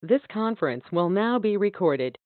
This conference will now be recorded.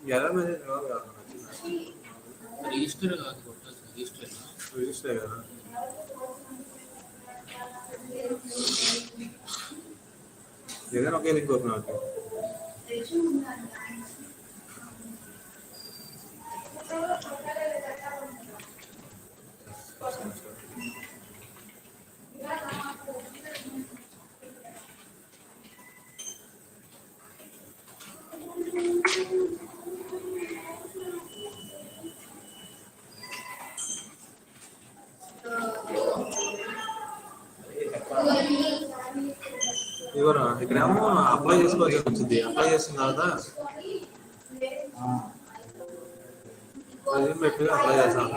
ఎలా manage కాదు register కాదు కొట్టాల్సిన రిజిస్టర్ రిజిస్టర్ కదా ఏదైనా ఒకే లింక్ ఓపెన్ అవుతుంది ఇవరా ఇక్కడేమో అప్లై చేసుకోవాల్సి వచ్చింది అప్లై చేసిన తర్వాత అది పెట్టి అప్లై చేస్తాను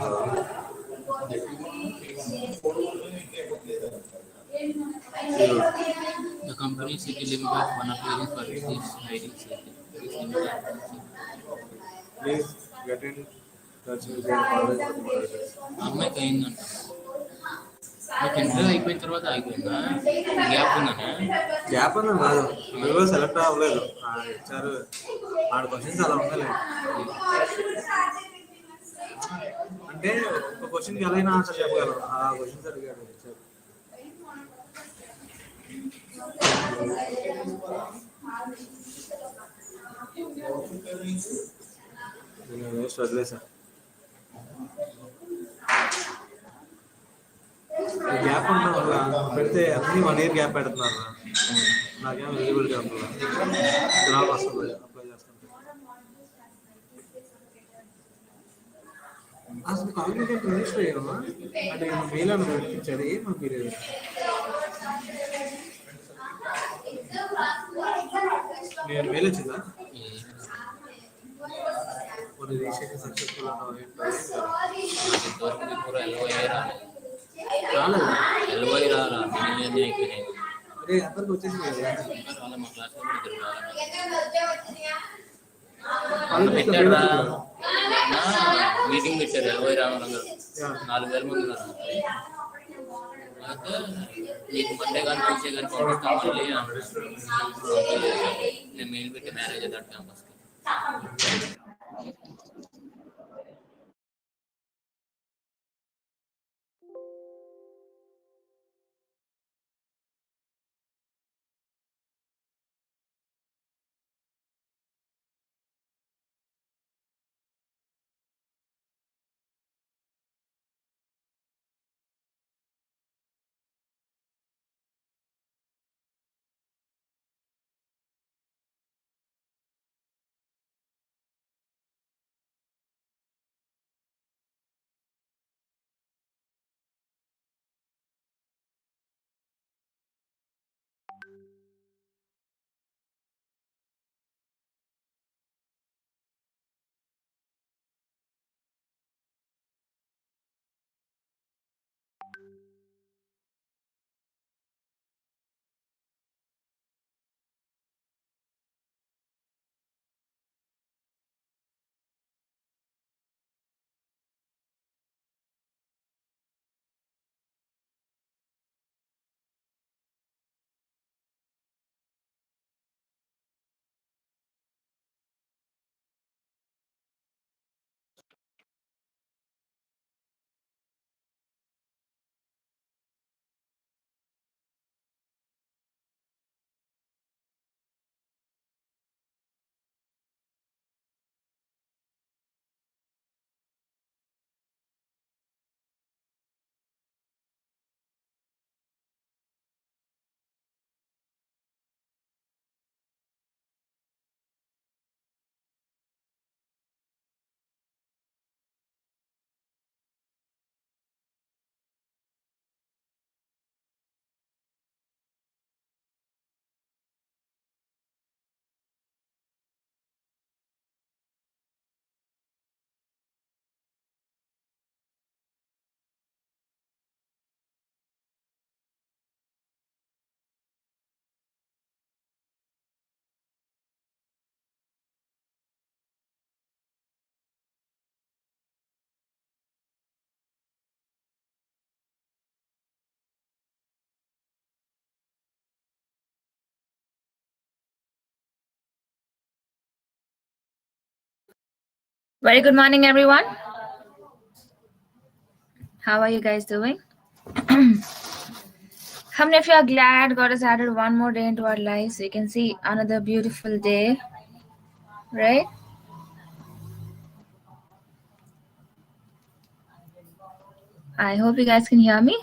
The company city limit of one application for this hiding city. Please get in touch with your college administrator అమ్మాయికి అయిందంట మీకు ఇంటర్వ్యూ అయిపోయిన తర్వాత అయిపోయిందా గ్యాప్ ఉందనే గ్యాప్ అన్నా కాదు ఇంటర్వ్యూ సెలెక్ట్ అవ్వలేదు ఇచ్చారు ఆడ క్వశ్చన్స్ అలా ఉండలేదు అంటే ఒక క్వశ్చన్కి ఎలా అయినా ఆన్సర్ చెప్పగలరు ఆ క్వశ్చన్స్ అడిగాడు ఇచ్చారు నేను వేస్ట్ వదిలేసా గ్యాప్ ఉన్నా పెడితే అన్ని 1 year గ్యాప్ పెడుతున్నారు నాకేం ఎలిజిబిలిటీ ఉంటుంది జాబ్ వస్తుంది అప్లై చేస్తుంటే అసలు కమ్యూనికేట్ రిజిస్టర్ అయ్యామా అంటే మెయిల్ అని పెట్టించారు ఏం పంపించలేదు మీరు మెయిల్ వచ్చిందా కొన్ని రిజిస్ట్రేషన్ సక్సెస్ఫుల్ ఇంతవరకు పూర ఎల్ఓఏ రాలేదు రాలేదు ఎల్ఓఏ రాలా మిలియన్ అయిపోయినాయి అదే అందరికి వచ్చేసి రాలే మా క్లాస్లో కూడా ఇద్దరు వాళ్ళు పెట్టారా మీటింగ్ పెట్టారు ఎల్ఓఏ రావాలందరూ 4,000 మంది ఉన్నారు అయితే మీకు మండే కానీ చూసే కానీ పంపిస్తాం మళ్ళీ నేను మెయిల్ పెట్టి మేనేజర్ దట్ క్యాంపస్కి Very good morning, everyone. How are you guys doing? How many of you are glad God has added one more day into our lives so you can see another beautiful day, right? I hope you guys can hear me.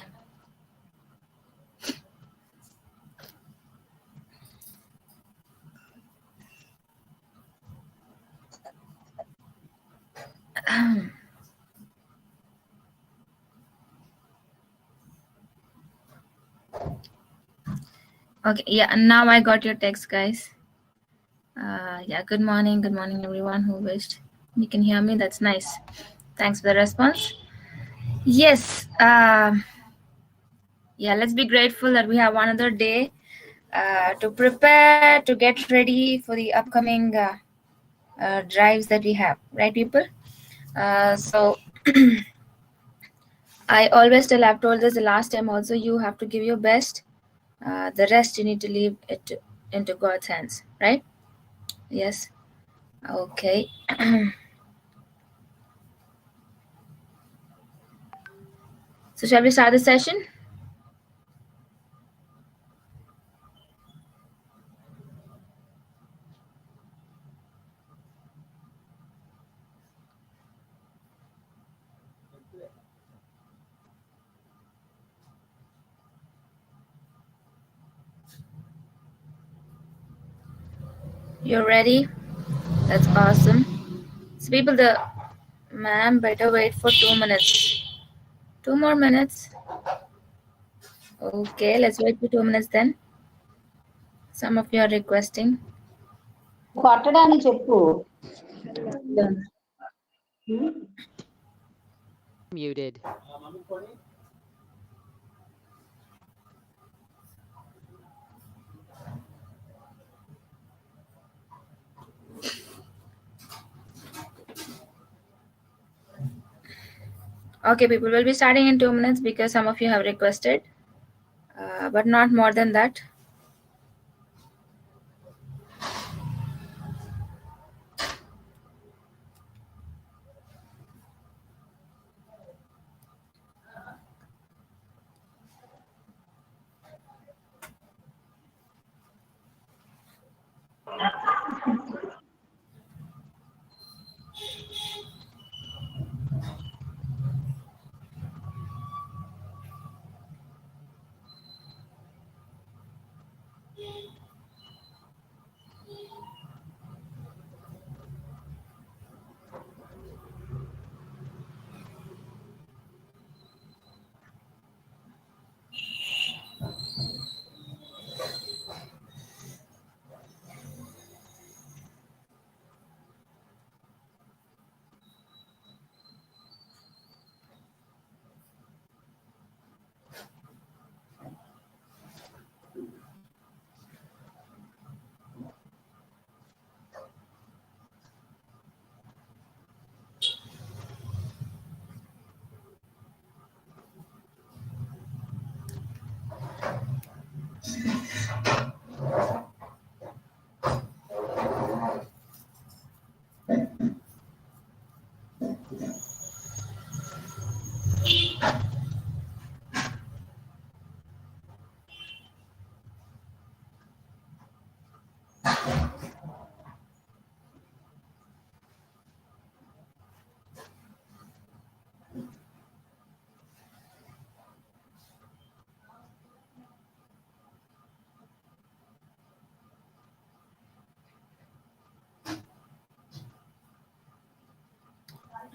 Okay, yeah, now I got your text, guys. Yeah, good morning everyone who wished. You can hear me, that's nice. Thanks for the response. Yes, yeah, let's be grateful that we have another day to prepare, to get ready for the upcoming drives that we have, right, people? So I always tell, I've told this the last time also, you have to give your best. The rest you need to leave it into God's hands, right? Yes. Okay. So shall we start the session? You're ready? That's awesome. So people, the Ma'am, better wait for 2 minutes. 2 more minutes. Okay, let's wait for 2 minutes then. Some of you are requesting. కొట్టడానికి చెప్పు. Muted. Okay, people will be starting in 2 minutes because some of you have requested, but not more than that.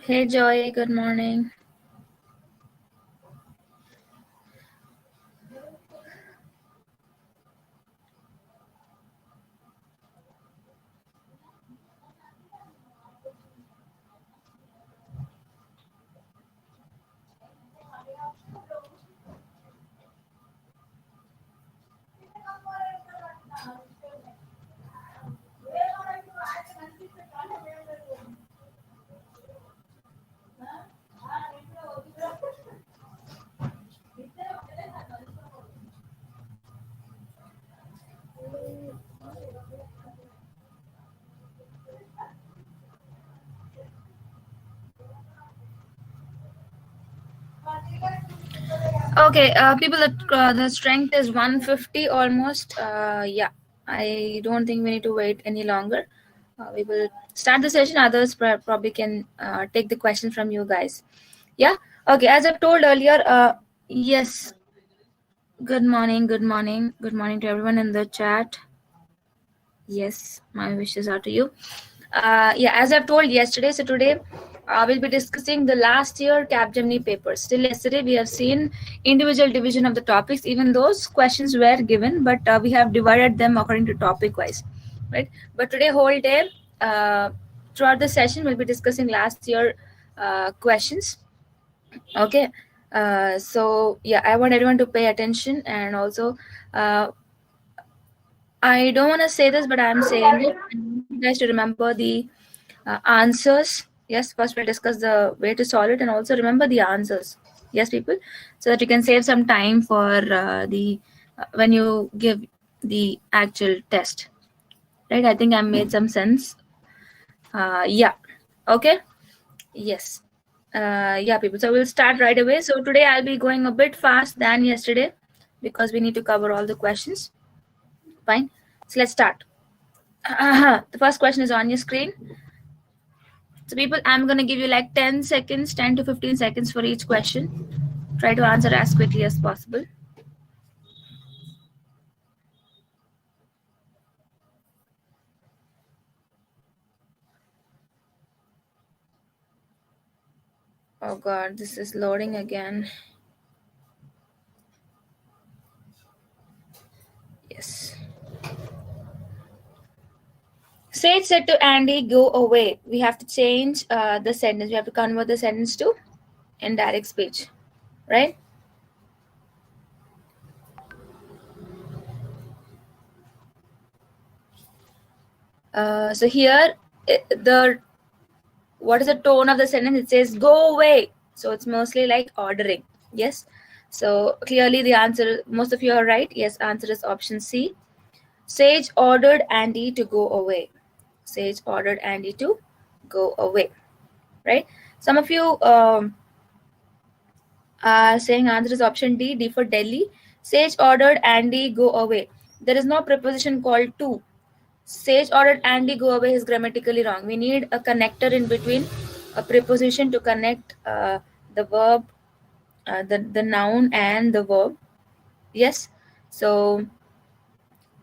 Hey Joy, good morning. Okay, people, the strength is 150 almost. Yeah, I don't think we need to wait any longer. We will start the session. Others probably can take the questions from you guys. Yeah. Okay. As I've told earlier, yes. Good morning. Good morning. Good morning to everyone in the chat. Yes, my wishes are to you. Yeah, as I've told yesterday, so today we'll be discussing the last year Capgemini papers. Still yesterday, we have seen individual division of the topics. Even those questions were given, but we have divided them according to topic wise, right? But today, whole day, throughout the session, we'll be discussing last year questions. Okay. So yeah, I want everyone to pay attention, and also I don't want to say this, but I'm saying it. I want you guys to remember the answers. Yes, first we'll discuss the way to solve it, and also remember the answers. Yes, people, so that you can save some time for the when you give the actual test. Right? I think I made some sense. Yeah. Okay. Yes. Yeah, people. So we'll start right away. So today I'll be going a bit fast than yesterday because we need to cover all the questions. Fine. So let's start. The first question is on your screen. So people, I'm going to give you like 10 seconds, 10 to 15 seconds for each question. Try to answer as quickly as possible. Oh God, this is loading again. Yes. Sage said to Andy, go away. We have to change the sentence. We have to convert the sentence to indirect speech, right? So here, what is the tone of the sentence? It says, go away. So it's mostly like ordering. Yes. So clearly the answer, most of you are right. Yes, answer is option C. Sage ordered Andy to go away. Sage ordered Andy to go away, right? Some of you are saying answer is option D, D for Delhi. Sage ordered Andy go away. There is no preposition called to. Sage ordered Andy go away is grammatically wrong. We need a connector in between, a preposition to connect the verb, the noun and the verb. Yes. So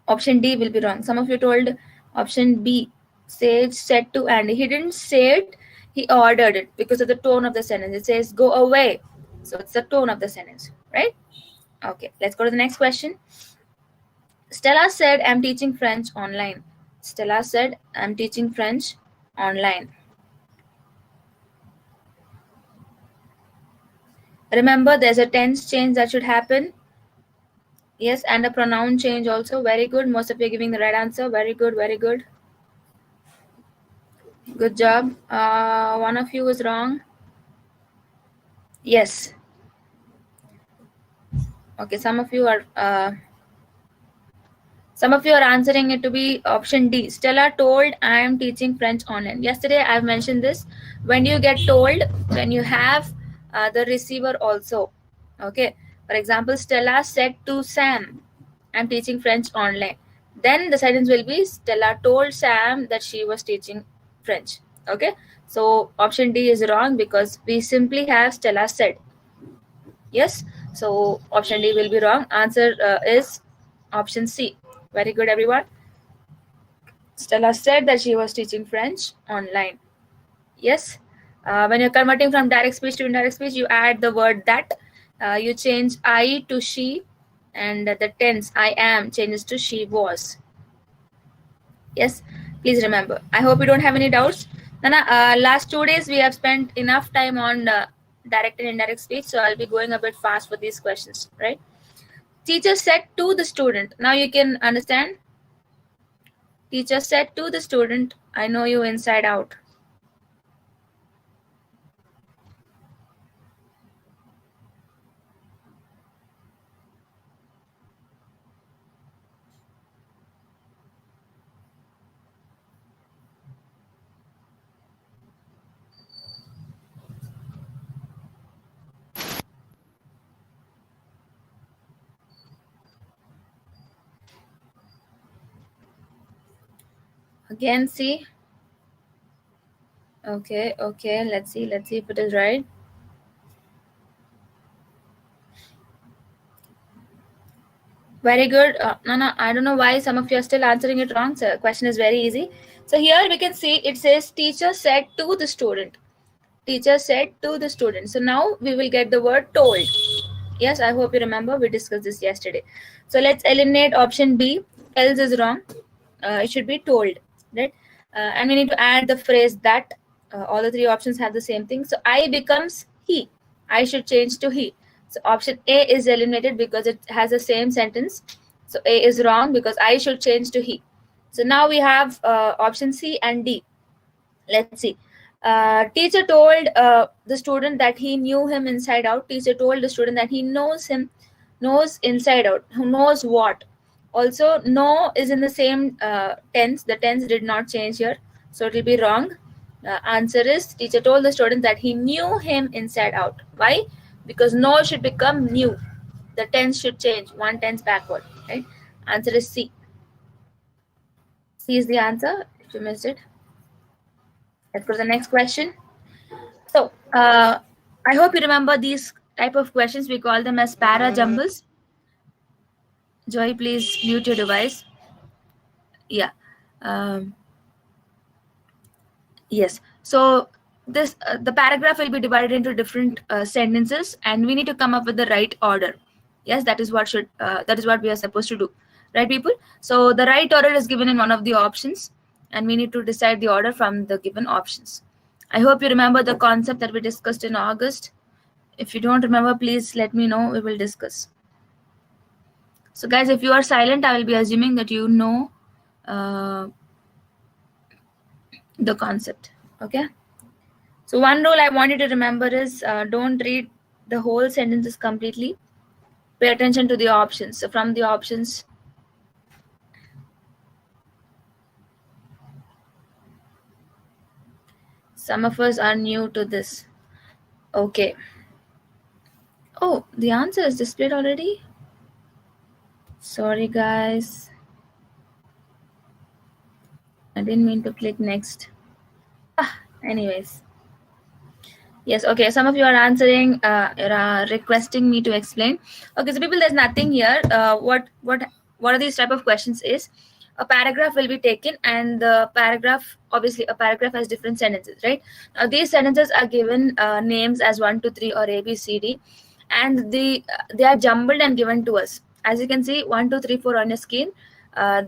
option D will be wrong. Some of you told option B. Sage said to Andy. He didn't say it. He ordered it because of the tone of the sentence. It says go away. So it's the tone of the sentence, right? Okay, let's go to the next question. Stella said, I'm teaching French online. Stella said, I'm teaching French online. Remember, there's a tense change that should happen. Yes, and a pronoun change also. Very good. Most of you are giving the right answer. Very good, very good. Good job. One of you was wrong. Yes. Okay, some of you are answering it to be option D. Stella told I am teaching French online. Yesterday I've mentioned this. When you get told, when you have the receiver also. Okay. For example, Stella said to Sam, I'm teaching French online. Then the sentence will be Stella told Sam that she was teaching French. Okay. So option D is wrong because we simply have Stella said. Yes. So option D will be wrong. Answer is option C. Very good, everyone. Stella said that she was teaching French online. Yes. When you're converting from direct speech to indirect speech, you add the word that. You change I to she, and the tense I am changes to she was. Yes. Please remember. I hope you don't have any doubts. Nana, last 2 days we have spent enough time on direct and indirect speech, so I'll be going a bit fast for these questions, right? Teacher said to the student. Now you can understand. Teacher said to the student, I know you inside out. Again, see. Okay, let's see if it is right. Very good. No, I don't know why some of you are still answering it wrong. So question is very easy. So here we can see it says teacher said to the student. Teacher said to the student. So now we will get the word told. Yes, I hope you remember. We discussed this yesterday. So let's eliminate option B. Else is wrong. It should be told, right? And we need to add the phrase that. All the three options have the same thing. So I becomes he. I should change to he. So option A is eliminated because it has the same sentence. So A is wrong because I should change to he. So now we have option C and D. Let's see. Teacher told the student that he knew him inside out. Teacher told the student that he knows him, knows inside out. Who knows what? Also, no is in the same tense. The tense did not change here, so it will be wrong. Answer is teacher told the student that he knew him inside out. Why? Because no should become new. The tense should change one tense backward. Right? Answer is C. C is the answer. If you missed it. Let's go to the next question. So, I hope you remember these type of questions. We call them as para jumbles. Joy, please mute your device. Yeah. Yes. So, this the paragraph will be divided into different sentences, and we need to come up with the right order. Yes, that is what we are supposed to do, right, people? So the right order is given in one of the options, and we need to decide the order from the given options. I hope you remember the concept that we discussed in August. If you don't remember, please let me know. We will discuss. So guys, if you are silent, I will be assuming that you know the concept. Okay. So one rule I want you to remember is don't read the whole sentences completely. Pay attention to the options. So from the options, some of us are new to this. Okay. Oh, the answer is displayed already? Sorry, guys. I didn't mean to click next. Anyways. Yes, okay. Some of you are answering, requesting me to explain. Okay, so people, there's nothing here. What are these type of questions is, a paragraph will be taken, and the paragraph, obviously a paragraph has different sentences, right? Now these sentences are given names as 1, 2, 3 or A, B, C, D, and they are jumbled and given to us. As you can see, 1, 2, 3, 4 on your screen.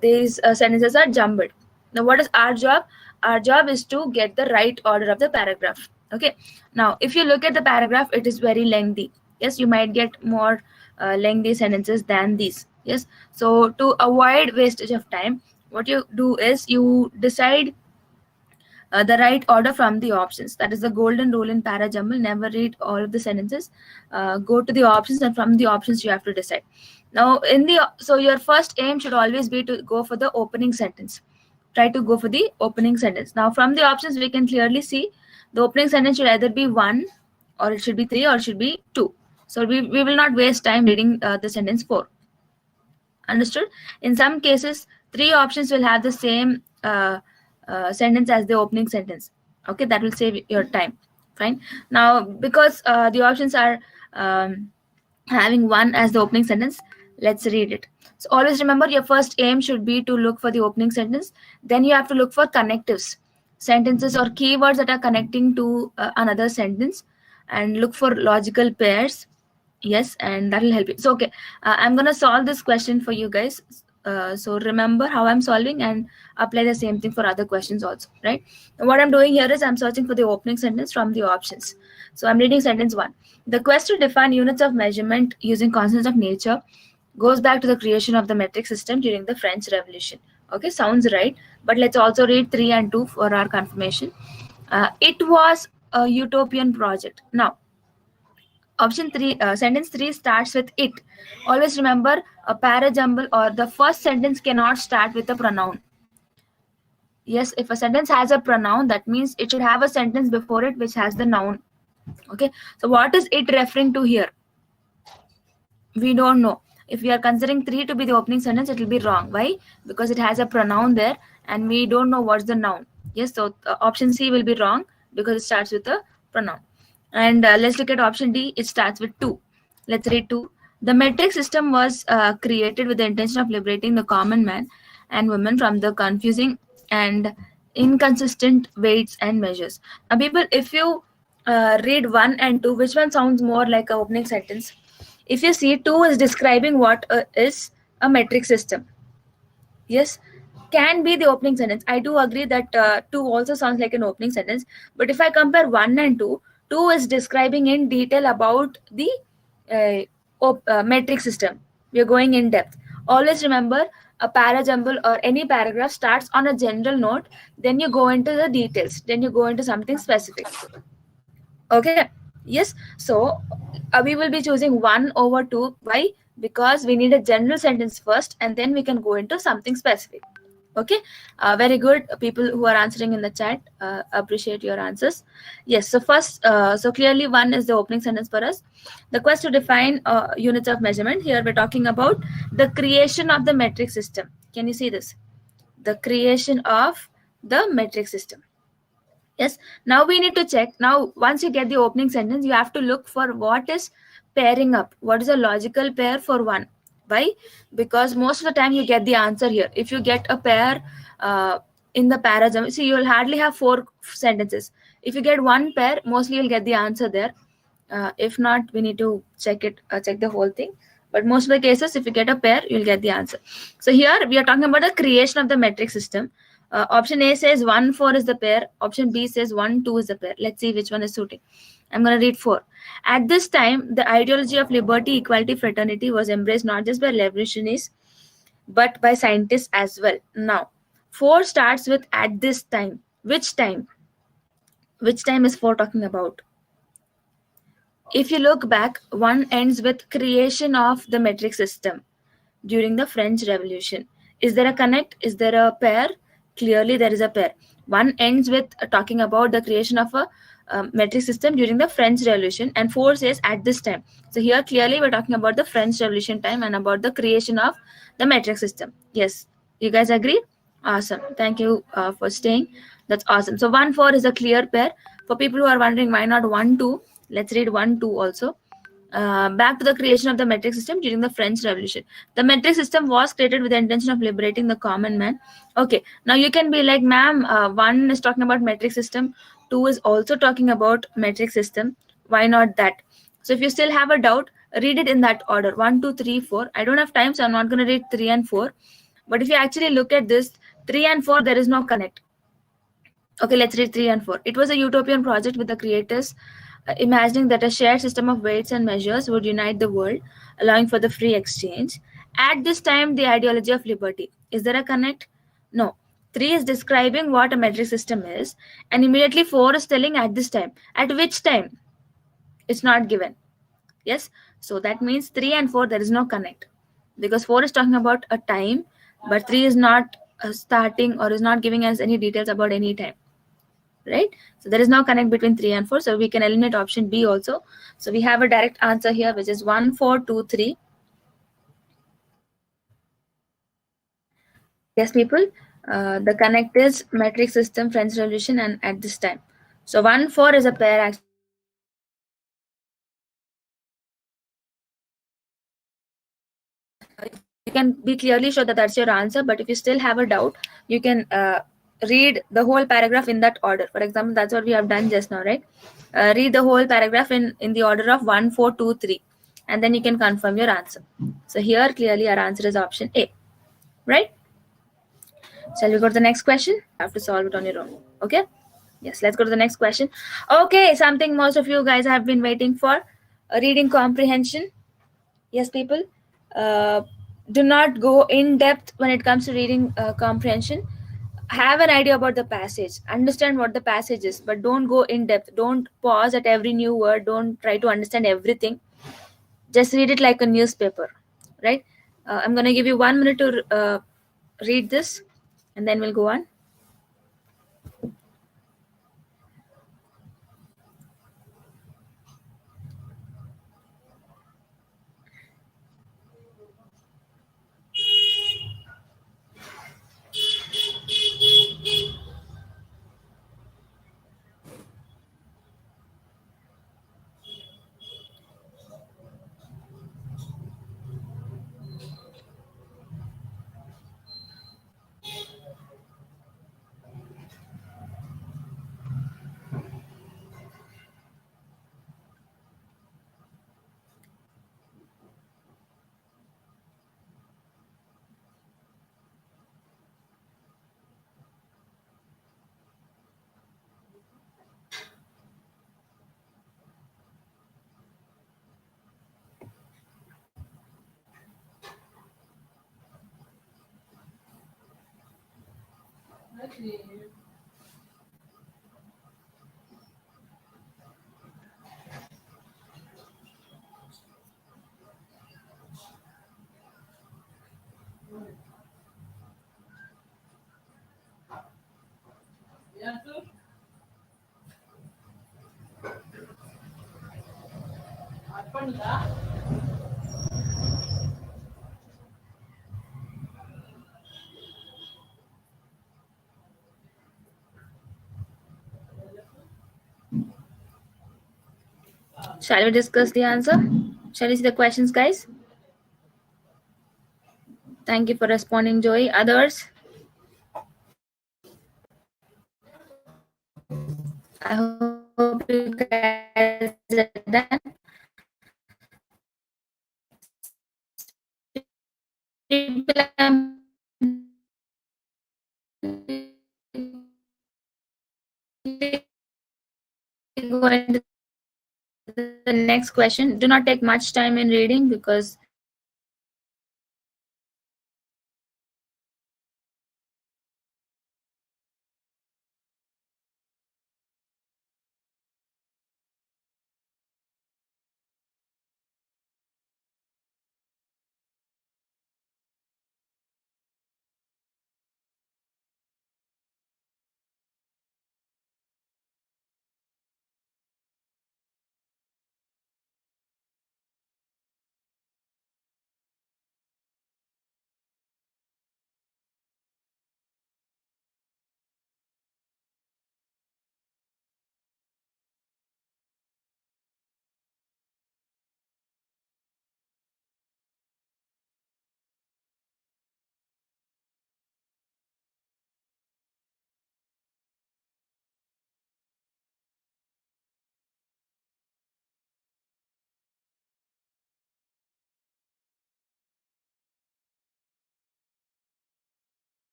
These sentences are jumbled. Now what is our job? Our job is to get the right order of the paragraph. Okay, now if you look at the paragraph, it is very lengthy. Yes, you might get more lengthy sentences than these. Yes, so to avoid wastage of time, what you do is you decide the right order from the options. That is the golden rule in parajumble. Never read all of the sentences. Go to the options, and from the options you have to decide. Now so your first aim should always be to go for the opening sentence. Try to go for the opening sentence. Now from the options we can clearly see the opening sentence should either be 1, or it should be 3, or it should be 2. So we will not waste time reading the sentence 4. Understood? In some cases, 3 options will have the same sentence as the opening sentence. Okay, that will save your time. Fine. Now because the options are having 1 as the opening sentence, let's read it. So always remember, your first aim should be to look for the opening sentence. Then you have to look for connectives, sentences or keywords that are connecting to another sentence, and look for logical pairs. Yes, and that will help you. So okay, I'm gonna solve this question for you guys. So remember how I'm solving, and apply the same thing for other questions also, right? What I'm doing here is I'm searching for the opening sentence from the options. So I'm reading sentence 1. The quest to define units of measurement using constants of nature goes back to the creation of the metric system during the French Revolution. Okay, sounds right. But let's also read 3 and 2 for our confirmation. It was a utopian project. Now, option 3, sentence 3 starts with it. Always remember, a parajumble or the first sentence cannot start with a pronoun. Yes, if a sentence has a pronoun, that means it should have a sentence before it which has the noun. Okay, so what is it referring to here? We don't know. If we are considering 3 to be the opening sentence, it will be wrong. Why? Because it has a pronoun there, and we don't know what's the noun. Yes, so option C will be wrong because it starts with a pronoun. And let's look at option D. It starts with 2. Let's read 2. The metric system was created with the intention of liberating the common man and women from the confusing and inconsistent weights and measures. Now, people, if you read 1 and 2, which one sounds more like an opening sentence? If you see, 2 is describing what is a metric system. Yes, can be the opening sentence. I do agree that 2 also sounds like an opening sentence. But if I compare 1 and 2, 2 is describing in detail about the metric system. We are going in depth. Always remember, a parajumble or any paragraph starts on a general note, then you go into the details, then you go into something specific. Okay, yes, so we will be choosing 1 over 2. Why? Because we need a general sentence first, and then we can go into something specific. Okay, very good. People who are answering in the chat, appreciate your answers. Yes, so first, so clearly 1 is the opening sentence for us. The quest to define units of measurement. Here we're talking about the creation of the metric system. Can you see this? The creation of the metric system. Yes, now we need to check. Now once you get the opening sentence, you have to look for what is pairing up. What is a logical pair for 1? Why? Because most of the time you get the answer here. If you get a pair in the paragraph. See, you'll hardly have 4 sentences. If you get one pair, mostly you'll get the answer there. If not, we need to check the whole thing. But most of the cases, if you get a pair, you'll get the answer. So here we are talking about the creation of the metric system. Option A says 1, 4 is the pair. Option B says 1, 2 is the pair. Let's see which one is suiting. I'm going to read 4. At this time, the ideology of liberty, equality, fraternity was embraced not just by revolutionists, but by scientists as well. Now, 4 starts with at this time. Which time? Which time is 4 talking about? If you look back, 1 ends with creation of the metric system during the French Revolution. Is there a connect? Is there a pair? Clearly, there is a pair. 1 ends with talking about the creation of a metric system during the French Revolution, and 4 says at this time. So here clearly we're talking about the French Revolution time and about the creation of the metric system. Yes, you guys agree? Awesome. Thank you for staying. That's awesome. So 1, 4 is a clear pair. For people who are wondering why not 1, 2, let's read 1, 2 also. Back to the creation of the metric system during the French Revolution. The metric system was created with the intention of liberating the common man. Okay, now you can be like, ma'am, 1 is talking about metric system, 2 is also talking about metric system. Why not that? So if you still have a doubt, read it in that order: 1, 2, 3, 4. I don't have time, so I'm not going to read 3 and 4. But if you actually look at this, 3 and 4, there is no connect. Okay, let's read 3 and 4. It was a utopian project with the creators imagining that a shared system of weights and measures would unite the world, allowing for the free exchange. At this time, the ideology of liberty. Is there a connect? No. 3 is describing what a metric system is, and immediately 4 is telling at this time. At which time? It's not given. Yes? So that means 3 and 4, there is no connect. Because 4 is talking about a time, but 3 is not starting or is not giving us any details about any time. Right? So there is no connect between 3 and 4. So we can eliminate option B also. So we have a direct answer here, which is 1, 4, 2, 3. Yes, people. The connect is metric system, French Revolution, and at this time. So 1, 4 is a pair. Actually, you can be clearly sure that that's your answer. But if you still have a doubt, you can read the whole paragraph in that order. For example, that's what we have done just now, right? Read the whole paragraph in the order of 1, 4, 2, 3, and then you can confirm your answer. So here clearly our answer is option A, right? Shall we go to the next question? You have to solve it on your own. Okay, yes, let's go to the next question. Okay, something most of you guys have been waiting for: reading comprehension. Yes, people, do not go in depth when it comes to reading comprehension. Have an idea about the passage, understand what the passage is, but don't go in depth. Don't pause at every new word. Don't try to understand everything. Just read it like a newspaper, right? I'm going to give you 1 minute to read this, and then we'll go on. Shall we discuss the answer? Shall we see the questions, guys? Thank you for responding, Joey. Others? I hope you guys are done. People are going to the next question. Do not take much time in reading because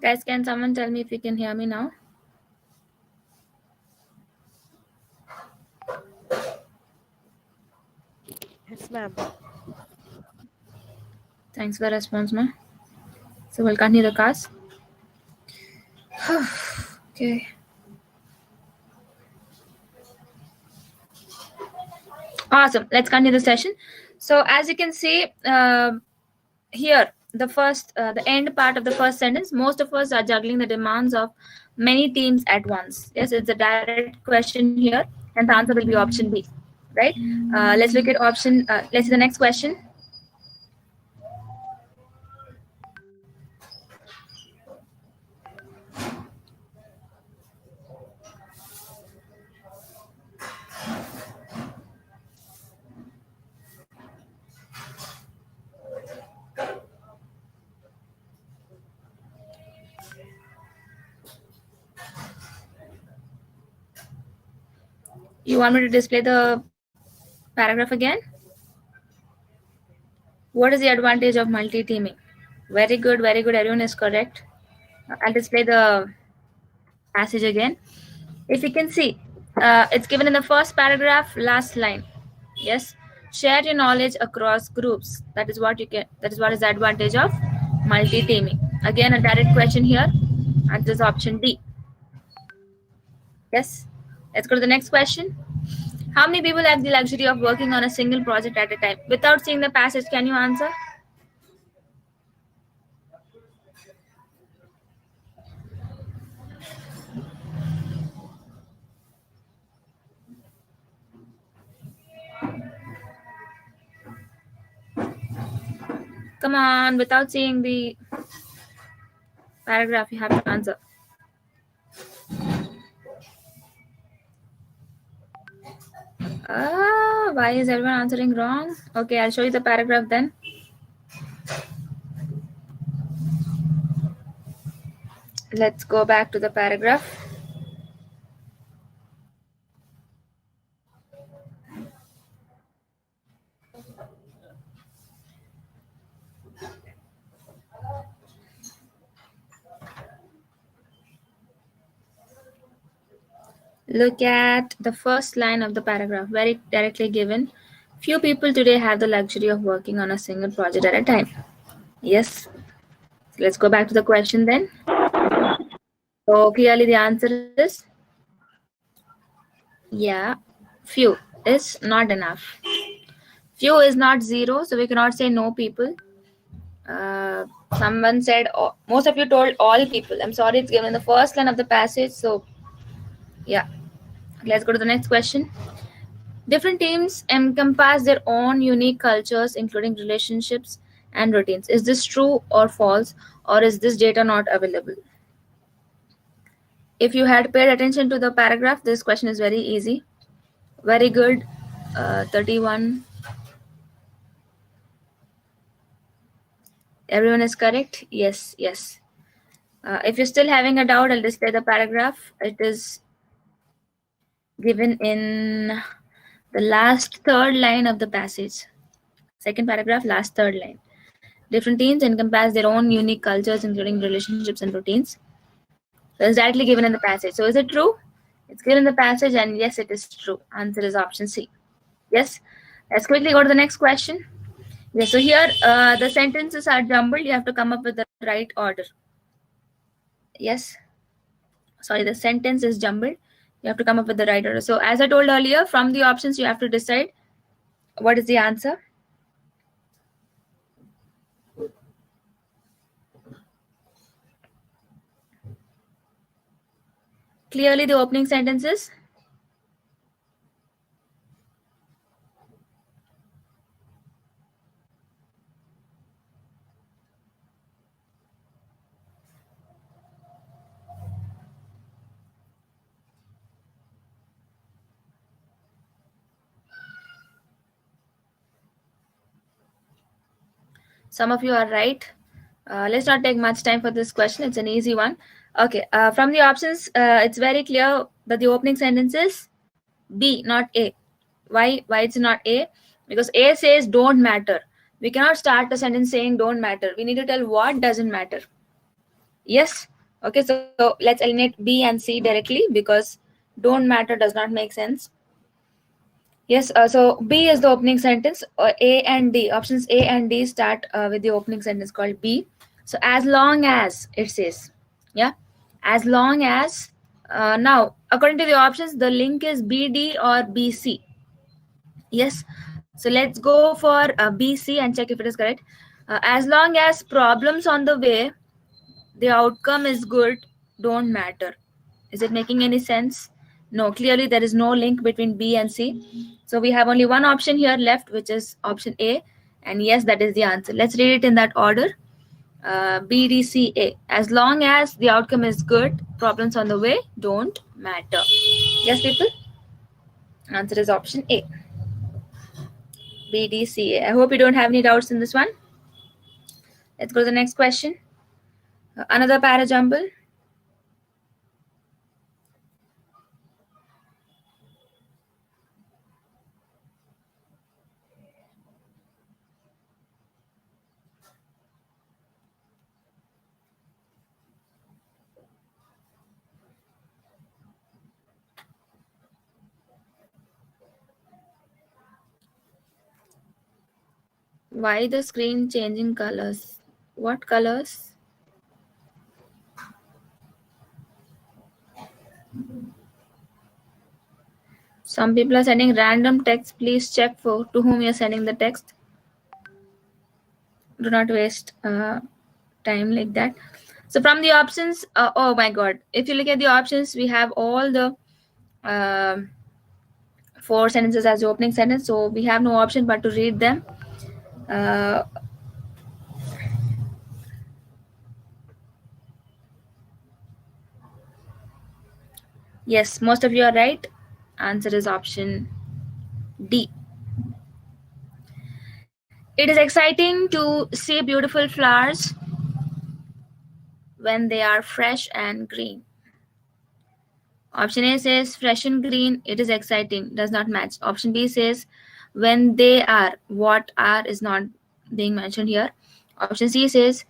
Guys, can someone tell me if you can hear me now? Yes, ma'am. Thanks for the response, ma. So we'll continue the class. Okay. Awesome. Let's continue the session. So as you can see here, the end part of the first sentence, most of us are juggling the demands of many teams at once. Yes, it's a direct question here, and the answer will be option B, right? Let's look at option. Let's see the next question. You want me to display the paragraph again? What is the advantage of multi-teaming? Very good, very good. Everyone is correct. I'll display the passage again. If you can see, it's given in the first paragraph, last line. Yes, share your knowledge across groups. That is what you can. That is what is the advantage of multi-teaming. Again, a direct question here, and this is option D. Yes. Let's go to the next question. How many people have the luxury of working on a single project at a time? Without seeing the passage, can you answer? Come on, without seeing the paragraph, you have to answer. Why is everyone answering wrong? Okay, I'll show you the paragraph then. Let's go back to the paragraph. Look at the first line of the paragraph, very directly given. Few people today have the luxury of working on a single project at a time. Yes. So let's go back to the question then. So clearly the answer is, yeah, few is not enough. Few is not zero, so we cannot say no people. Someone said, most of you told all people. I'm sorry, it's given in the first line of the passage. So yeah, let's go to the next question. Different teams encompass their own unique cultures, including relationships and routines. Is this true or false, or is this data not available? If you had paid attention to the paragraph, this question is very easy. Very good. 31. Everyone is correct? Yes, yes. If you're still having a doubt, I'll display the paragraph. It is given in the last third line of the passage. Second paragraph, last third line. Different teams encompass their own unique cultures, including relationships and routines. So it's directly given in the passage. So is it true? It's given in the passage, and yes, it is true. Answer is option C. Yes. Let's quickly go to the next question. Yes. So here, the sentences are jumbled. You have to come up with the right order. Yes. Sorry, the sentence is jumbled. You have to come up with the right order. So as I told earlier, from the options, you have to decide what is the answer. Clearly, the opening sentences. Some of you are right. Let's not take much time for this question. It's an easy one. Okay. From the options, it's very clear that the opening sentence is B, not A. Why it's not A? Because A says don't matter. We cannot start a sentence saying don't matter. We need to tell what doesn't matter. Yes. Okay, so let's eliminate B and C directly because don't matter does not make sense. Yes, so B is the opening sentence. A and D, options A and D start with the opening sentence called B. So as long as it says, yeah, as long as, now according to the options, the link is BD or BC. Yes, so let's go for BC and check if it is correct. As long as problems on the way, the outcome is good, don't matter. Is it making any sense? No, clearly there is no link between B and C. So we have only one option here left, which is option A. And yes, that is the answer. Let's read it in that order. B, D, C, A. As long as the outcome is good, problems on the way don't matter. Yes, people? Answer is option A. B, D, C, A. I hope you don't have any doubts in this one. Let's go to the next question. Another para jumble. Why the screen changing colors? What colors? Some people are sending random text. Please check for to whom you're sending the text. Do not waste time like that. So from the options, oh my god, if you look at the options, we have all the four sentences as the opening sentence, so we have no option but to read them. uh, yes, most of you are right. Answer is option D. It is exciting to see beautiful flowers when they are fresh and green. Option A says fresh and green, it is exciting, does not match. Option B says when they are, what are is not being mentioned here. Option C says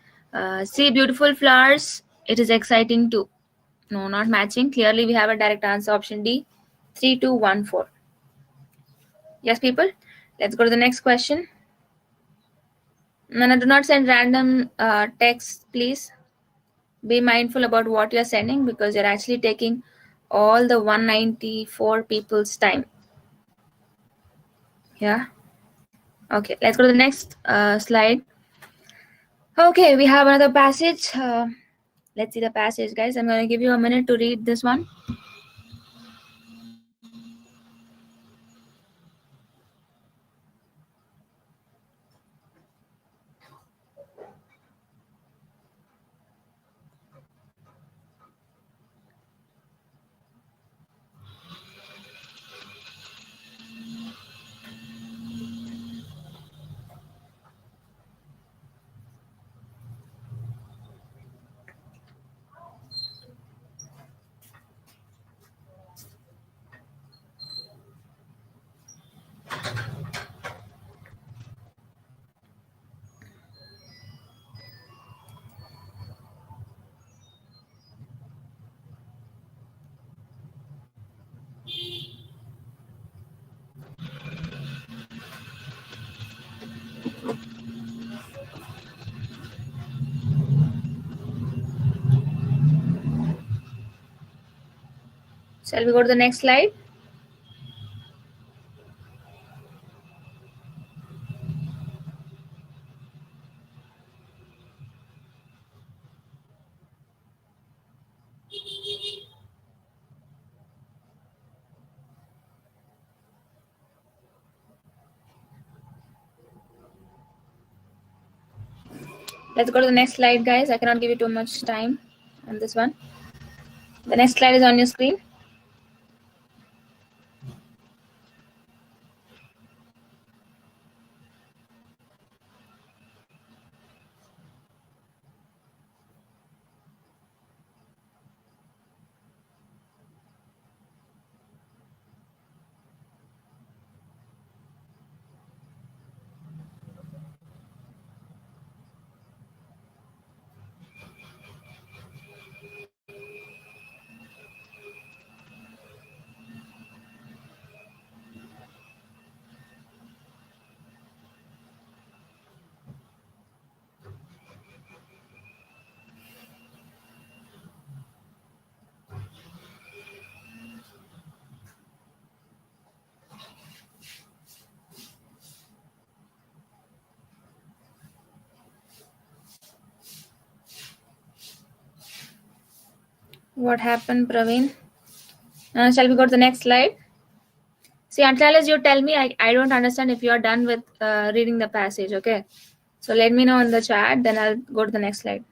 see beautiful flowers, it is exciting too. No, not matching. Clearly, we have a direct answer. Option D, 3214. Yes, people? Let's go to the next question. Nana, do not send random text, please. Be mindful about what you're sending because you're actually taking all the 194 people's time. Yeah. Okay, let's go to the next slide. Okay, we have another passage. Let's see the passage, guys. I'm going to give you a minute to read this one. Shall we go to the next slide? Let's go to the next slide, guys. I cannot give you too much time on this one. The next slide is on your screen. What happened, Praveen? Shall we go to the next slide? See, until you tell me, I don't understand if you are done with reading the passage, okay? So let me know in the chat, then I'll go to the next slide.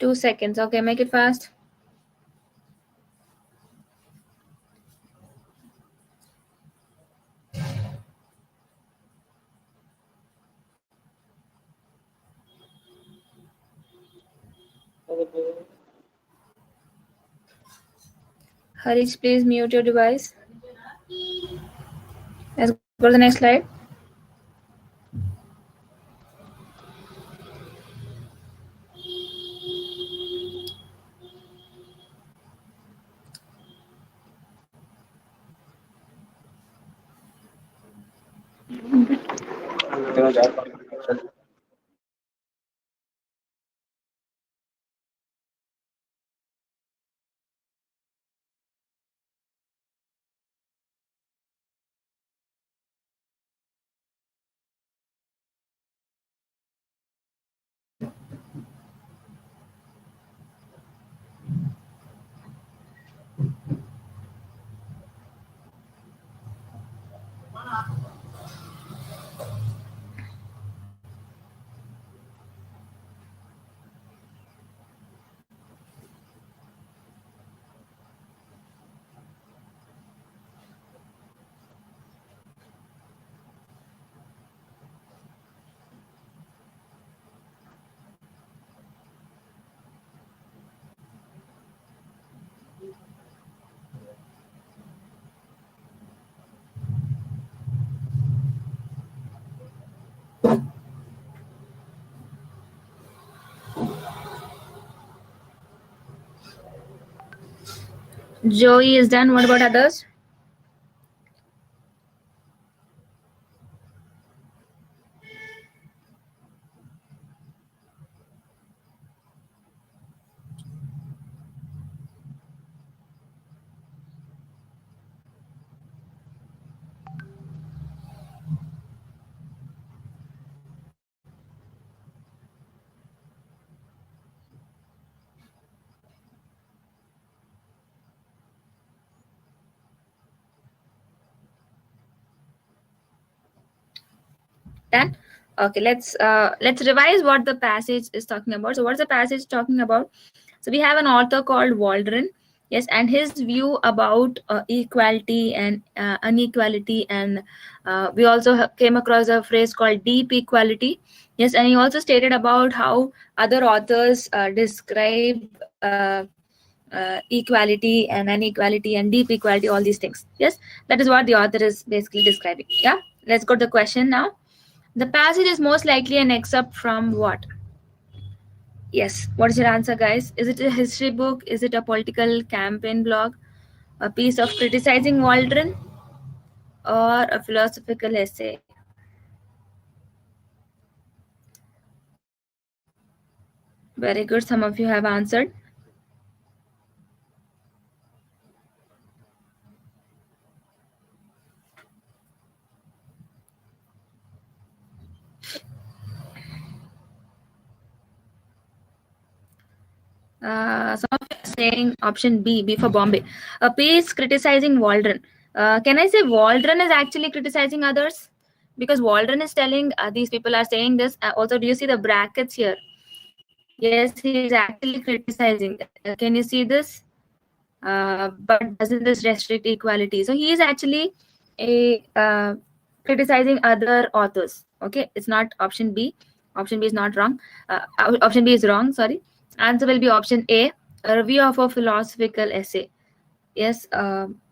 Two seconds, okay, make it fast. Harish, please mute your device. Let's go to the next slide. Joey is done. What about others? Done. Okay, let's revise what the passage is talking about. So what's the passage talking about? So we have an author called Waldron, yes, and his view about equality and inequality, and we also came across a phrase called deep equality, yes, and he also stated about how other authors describe equality and inequality and deep equality, all these things, yes, that is what the author is basically describing. Yeah, let's go to the question now. The passage is most likely an excerpt from what? Yes. What is your answer, guys? Is it a history book? Is it a political campaign blog? A piece of criticizing Waldron? Or a philosophical essay? Very good. Some of you have answered. Some of you are saying option B for Bombay. A piece criticizing Waldron. Can I say Waldron is actually criticizing others? Because Waldron is telling these people are saying this. Also, do you see the brackets here? Yes, he is actually criticizing. Can you see this? But doesn't this restrict equality? So he is actually a criticizing other authors. Okay, it's not option B. Option B is not wrong. Option B is wrong. Sorry. Answer will be option A review of a philosophical essay. Yes,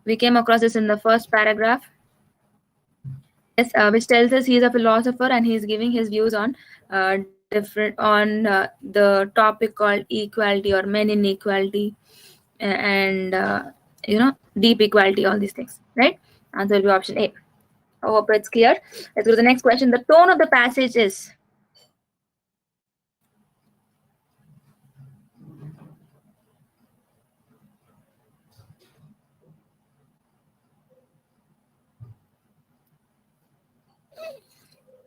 we came across this in the first paragraph. Yes, which tells us he is a philosopher and he is giving his views on the topic called equality or men inequality and deep equality, all these things, right? Answer will be option A. I hope it's clear. Let's go to the next question. The tone of the passage is.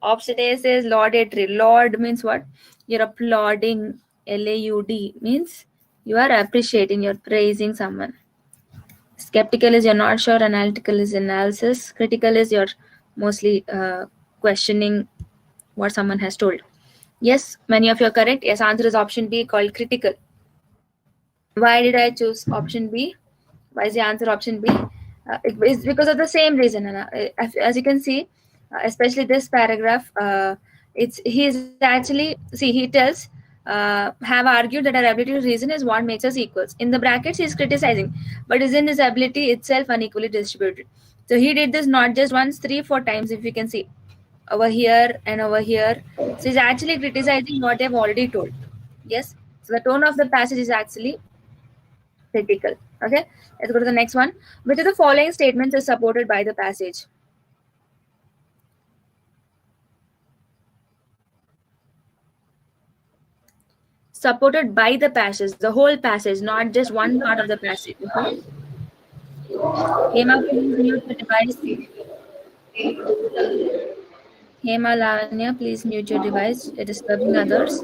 Option A says laudatory. Laud means what? You're applauding. LAUD means you are appreciating, you're praising someone. Skeptical is you're not sure. Analytical is analysis. Critical is you're mostly questioning what someone has told. Yes, many of you are correct. Yes, answer is option B, called critical. Why did I choose option B? Why is the answer option B? It is because of the same reason. Anna. As you can see, especially this paragraph, it's he is actually, see, he tells, have argued that our ability to reason is what makes us equals. In the brackets, he is criticizing, but isn't his ability itself unequally distributed? So he did this not just once, 3-4 times, if you can see, over here and over here. So he's actually criticizing what they've already told. Yes. So the tone of the passage is actually critical. Okay, let's go to the next one. Which of the following statements is supported by the passage? Supported by the passage, the whole passage, not just one part of the passage. Okay. Hema, please mute your device. Hema, Lavanya, please mute your device. You're disturbing others.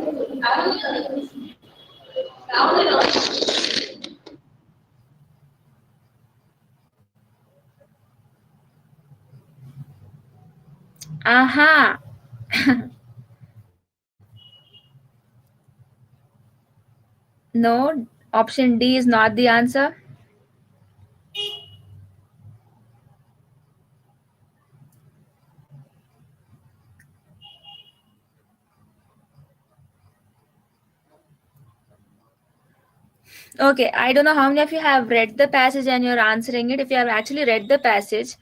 Aha. No, option D is not the answer. Okay, I don't know how many of you have read the passage and you're answering it. If you have actually read the passage,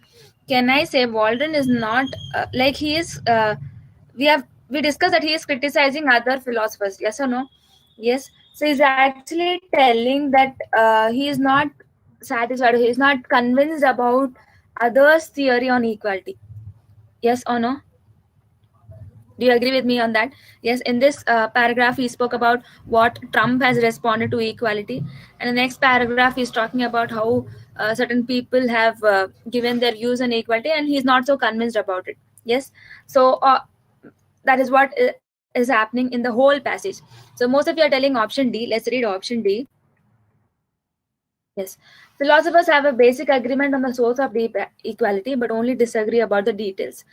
can I say Waldron is not like he is? We discussed that he is criticizing other philosophers. Yes or no? Yes. So he's actually telling that he is not satisfied. He is not convinced about others' theory on equality. Yes or no? Do you agree with me on that? Yes, in this paragraph, he spoke about what Trump has responded to equality. And the next paragraph, he's talking about how certain people have given their views on equality, and he's not so convinced about it. Yes. So that is what is happening in the whole passage. So most of you are telling option D. Let's read option D. Yes. Philosophers have a basic agreement on the source of deep equality, but only disagree about the details.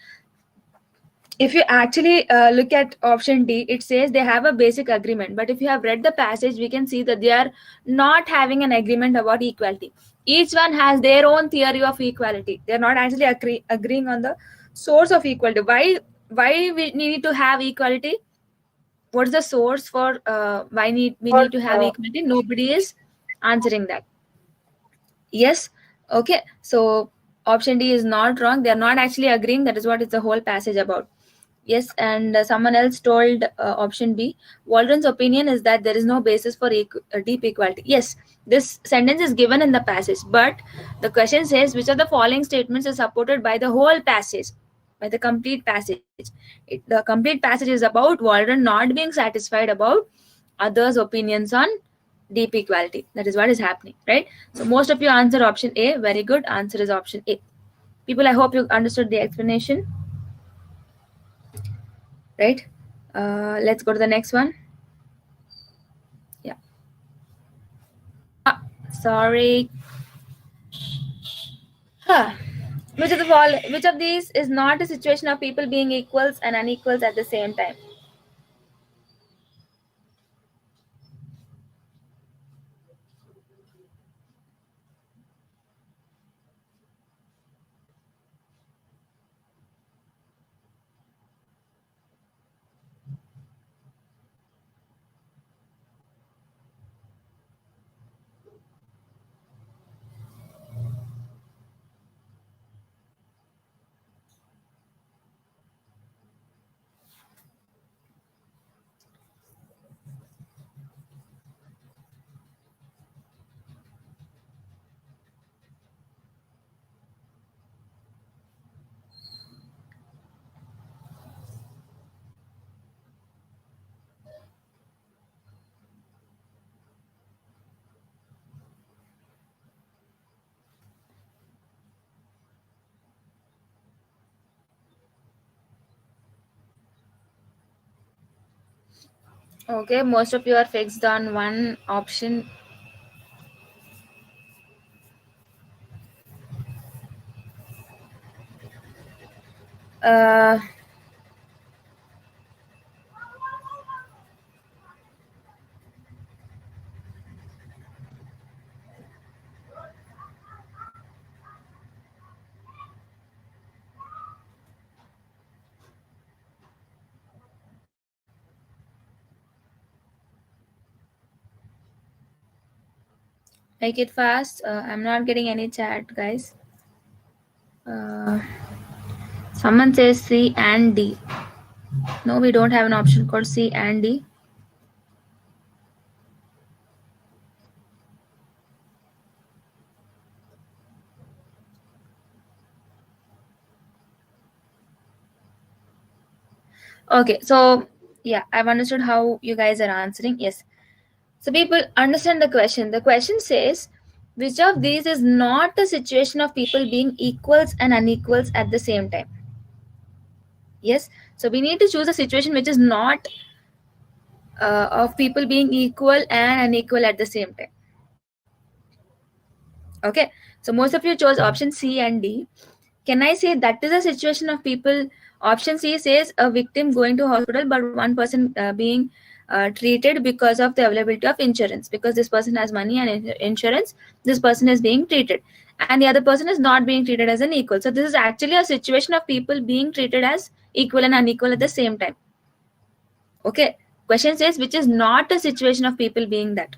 If you actually look at option D, it says they have a basic agreement. But if you have read the passage, we can see that they are not having an agreement about equality. Each one has their own theory of equality. They're not actually agreeing on the source of equality. Why we need to have equality? What's the source for why we need to have equality? Nobody is answering that. Yes. Okay. So option D is not wrong. They're not actually agreeing. That is what it's the whole passage about. Yes, and someone else told option B. Waldron's opinion is that there is no basis for deep equality. Yes, this sentence is given in the passage, but the question says which of the following statements is supported by the whole passage, by the complete passage. The complete passage is about Waldron not being satisfied about others' opinions on deep equality. That is what is happening, right? So most of you answer option A. Very good. Answer is option A. People, I hope you understood the explanation. Right, let's go to the next one. Yeah, sorry. Huh. Which of these is not a situation of people being equals and unequals at the same time? Okay, most of you are fixed on one option. Uh, make it fast. I'm not getting any chat, guys. Uh, Someone says C and D. No, we don't have an option called C and D. Okay, so yeah, I've understood how you guys are answering. Yes. So people understand the question. The question says, which of these is not a situation of people being equals and unequals at the same time? Yes. So we need to choose a situation which is not of people being equal and unequal at the same time. Okay. So most of you chose option C and D. Can I say that is a situation of people? Option C says a victim going to hospital, but one person being treated because of the availability of insurance. Because this person has money and insurance, this person is being treated, and the other person is not being treated as an equal. So this is actually a situation of people being treated as equal and unequal at the same time. Okay. Question says which is not a situation of people being that.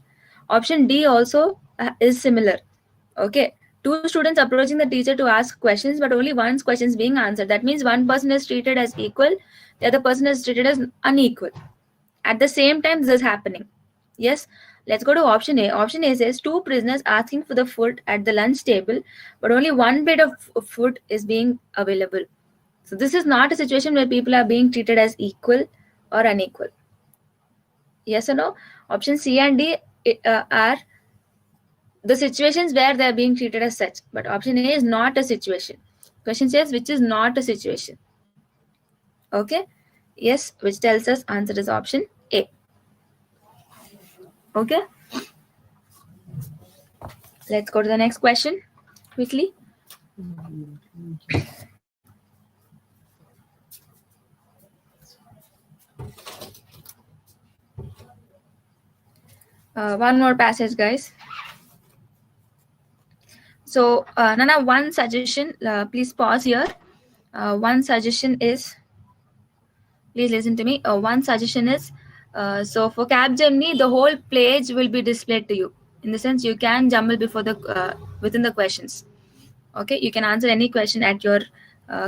Option D also is similar. Okay. Two students approaching the teacher to ask questions, but only one's question is being answered. That means one person is treated as equal, the other person is treated as unequal. At the same time, this is happening. Yes. Let's go to option A. Option A says two prisoners asking for the food at the lunch table, but only one plate of food is being available. So this is not a situation where people are being treated as equal or unequal. Yes or no? Option C and D are the situations where they are being treated as such, but option A is not a situation. Question says which is not a situation. Okay. Yes, which tells us answer is option A. Okay, let's go to the next question quickly. One more passage, guys. So Nana, one suggestion, please pause here. One suggestion is, please listen to me. One suggestion is, so for Capgemini, the whole page will be displayed to you. In the sense, you can jumble before the within the questions. Okay, you can answer any question at your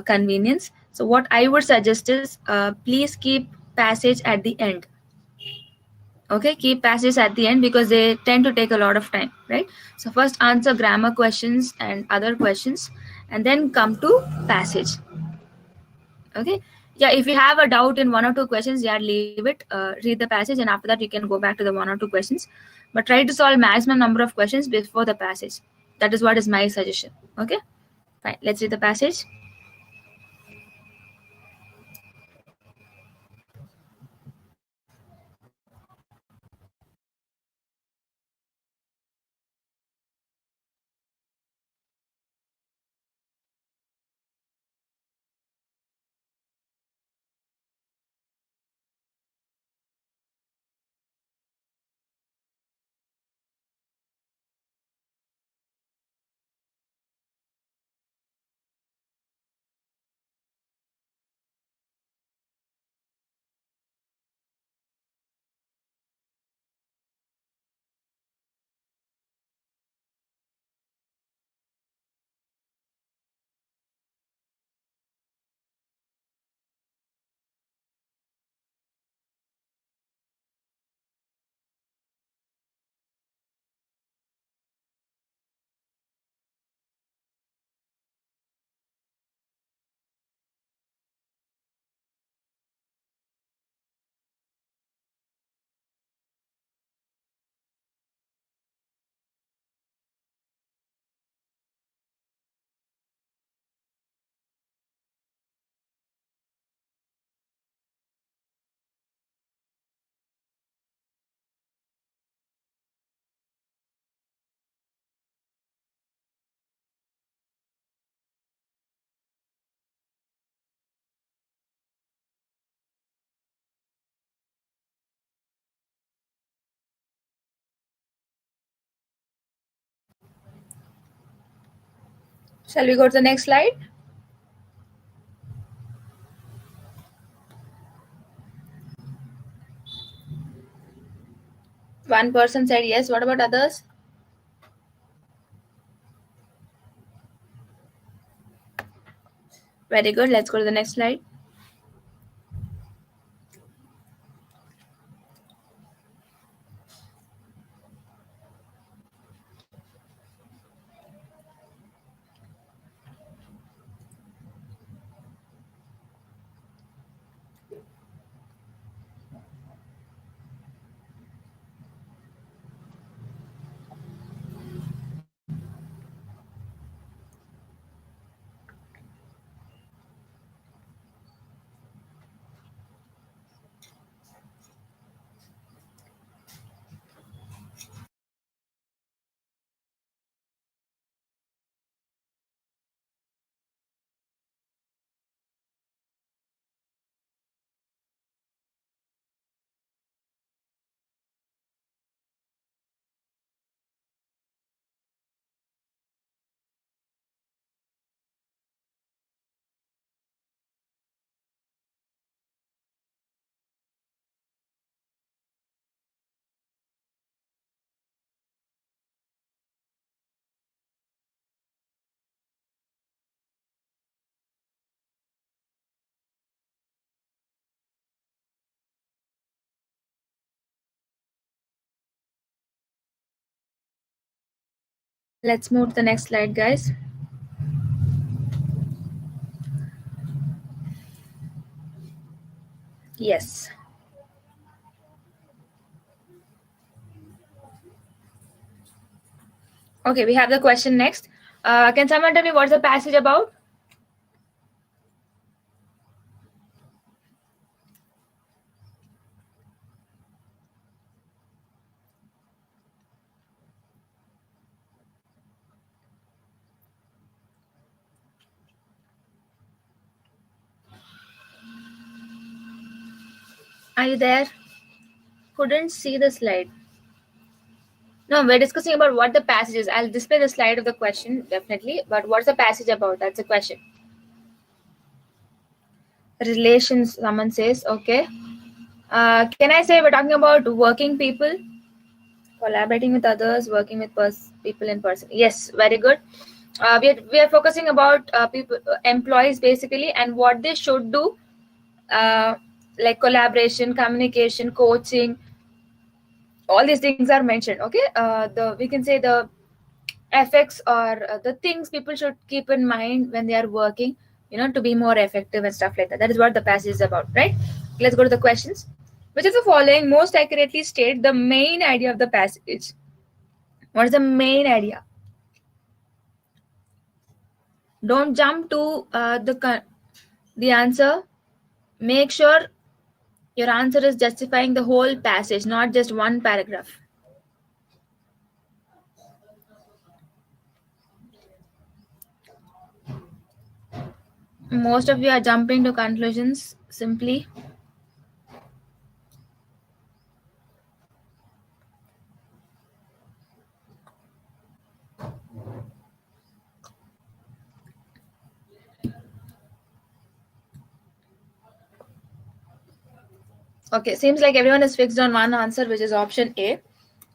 convenience. So what I would suggest is, please keep passage at the end. Okay, keep passages at the end because they tend to take a lot of time, right? So first answer grammar questions and other questions, and then come to passage. Okay. Yeah, if you have a doubt in one or two questions, yeah, leave it, read the passage, and after that you can go back to the one or two questions, but try to solve maximum number of questions before the passage. That is what is my suggestion. Okay, fine, let's read the passage. Shall we go to the next slide? One person said yes. What about others? Very good. Let's go to the next slide. Let's move to the next slide, guys. Yes. Okay, we have the question next. Can someone tell me what's the passage about? Are you there? Couldn't see the slide. No, we're discussing about what the passage is. I'll display the slide of the question, definitely. But what's the passage about? That's the question. Relations, someone says. Okay. Can I say we're talking about working people? Collaborating with others, working with people in person. Yes, very good. We are focusing about people, employees basically, and what they should do, like collaboration, communication, coaching. All these things are mentioned. Okay, we can say the effects or the things people should keep in mind when they are working, to be more effective and stuff like that. That is what the passage is about, right? Let's go to the questions. Which of the following most accurately state the main idea of the passage? What is the main idea? Don't jump to the answer. Make sure your answer is justifying the whole passage, not just one paragraph. Most of you are jumping to conclusions simply. Okay, seems like everyone is fixed on one answer, which is option A.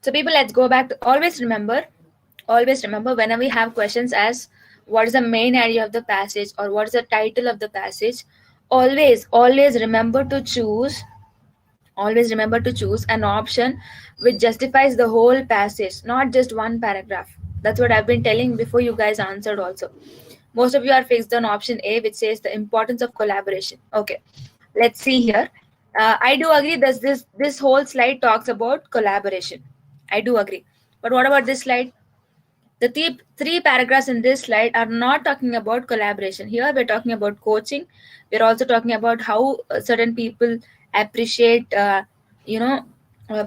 So people, let's go back to always remember whenever we have questions as what is the main idea of the passage or what is the title of the passage, always remember to choose an option which justifies the whole passage, not just one paragraph. That's what I've been telling before you guys answered also. Most of you are fixed on option A, which says the importance of collaboration. Okay, let's see here. I do agree that this whole slide talks about collaboration. I do agree. But what about this slide? The three paragraphs in this slide are not talking about collaboration. Here we're talking about coaching. We're also talking about how certain people appreciate,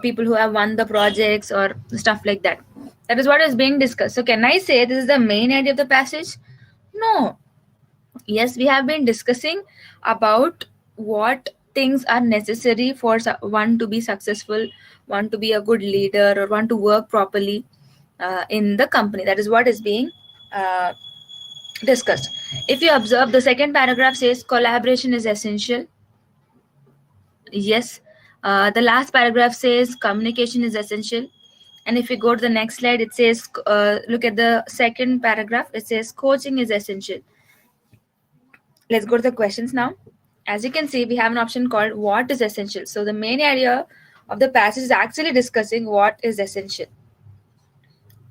people who have won the projects or stuff like that. That is what is being discussed. So can I say this is the main idea of the passage? No. Yes, we have been discussing about what things are necessary for one to be successful, one to be a good leader, or one to work properly in the company. That is what is being discussed. If you observe, the second paragraph says collaboration is essential. Yes. The last paragraph says communication is essential. And if you go to the next slide, it says, look at the second paragraph, it says coaching is essential. Let's go to the questions now. As you can see, we have an option called what is essential. So the main area of the passage is actually discussing what is essential.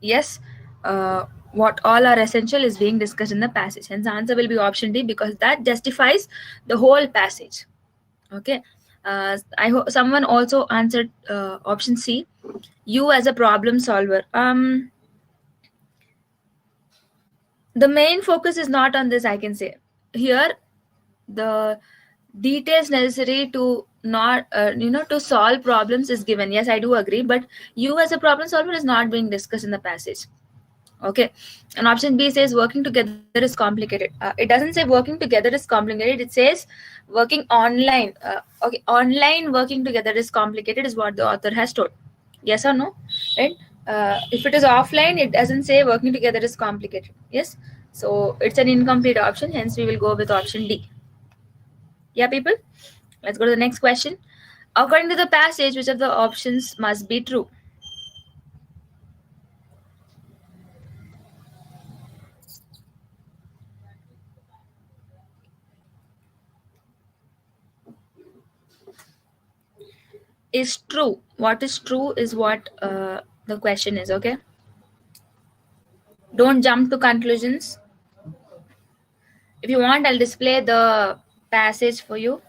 Yes, what all are essential is being discussed in the passage. Hence, the answer will be option D because that justifies the whole passage. Okay. I hope someone also answered option C. You as a problem solver. The main focus is not on this. I can say here the details necessary to not to solve problems is given. Yes, I do agree, but you as a problem solver is not being discussed in the passage. Okay. And option B says working together is complicated. It doesn't say working together is complicated. It says working online. Okay, online working together is complicated is what the author has told. Yes or no? Right? If it is offline, it doesn't say working together is complicated. Yes. So it's an incomplete option. Hence, we will go with option D. Yeah, people. Let's go to the next question. According to the passage, which of the options must be true? Is true. What is true is what the question is. Okay. Don't jump to conclusions. If you want, I'll display the passage for you.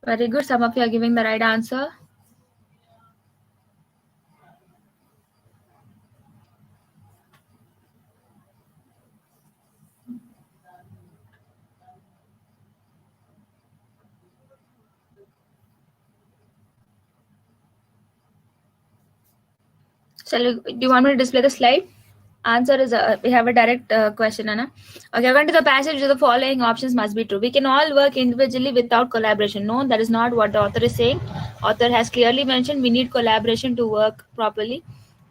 Very good. Some of you are giving the right answer. Do you want me to display the slide? Answer is we have a direct question, Anna. Okay, according to the passage, the following options must be true. We can all work individually without collaboration. No, that is not what the author is saying. Author has clearly mentioned we need collaboration to work properly.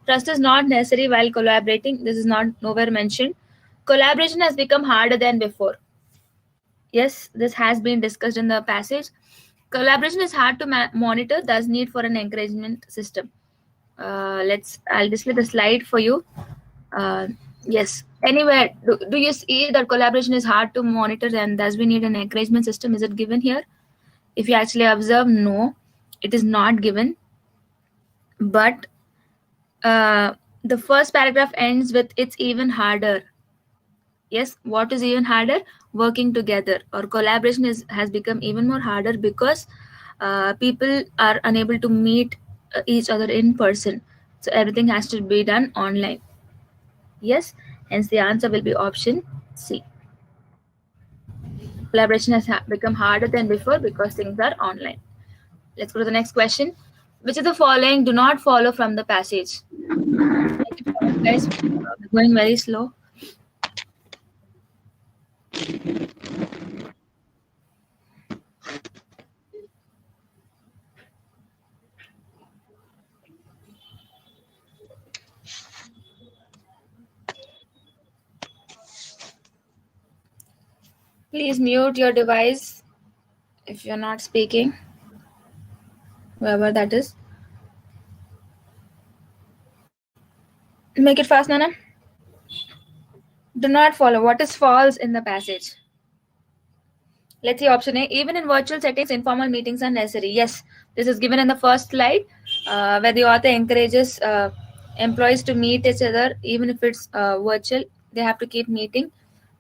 Trust is not necessary while collaborating. This is not nowhere mentioned. Collaboration has become harder than before. Yes, this has been discussed in the passage. Collaboration is hard to monitor, thus need for an encouragement system. I'll display the slide for you. Yes. Anywhere, do you see that collaboration is hard to monitor and thus we need an encouragement system? Is it given here? If you actually observe, no, it is not given. But the first paragraph ends with it's even harder. Yes, what is even harder? Working together or collaboration has become even more harder because people are unable to meet each other in person. So everything has to be done online. Yes, hence the answer will be option C. Collaboration has become harder than before because things are online. Let's go to the next question. Which of the following do not follow from the passage? Guys, we're going very slow. Please mute your device if you're not speaking, whoever that is. Make it fast, Nana. Do not follow. What is false in the passage? Let's see option A. Even in virtual settings, informal meetings are necessary. Yes, this is given in the first slide where the author encourages employees to meet each other, even if it's virtual. They have to keep meeting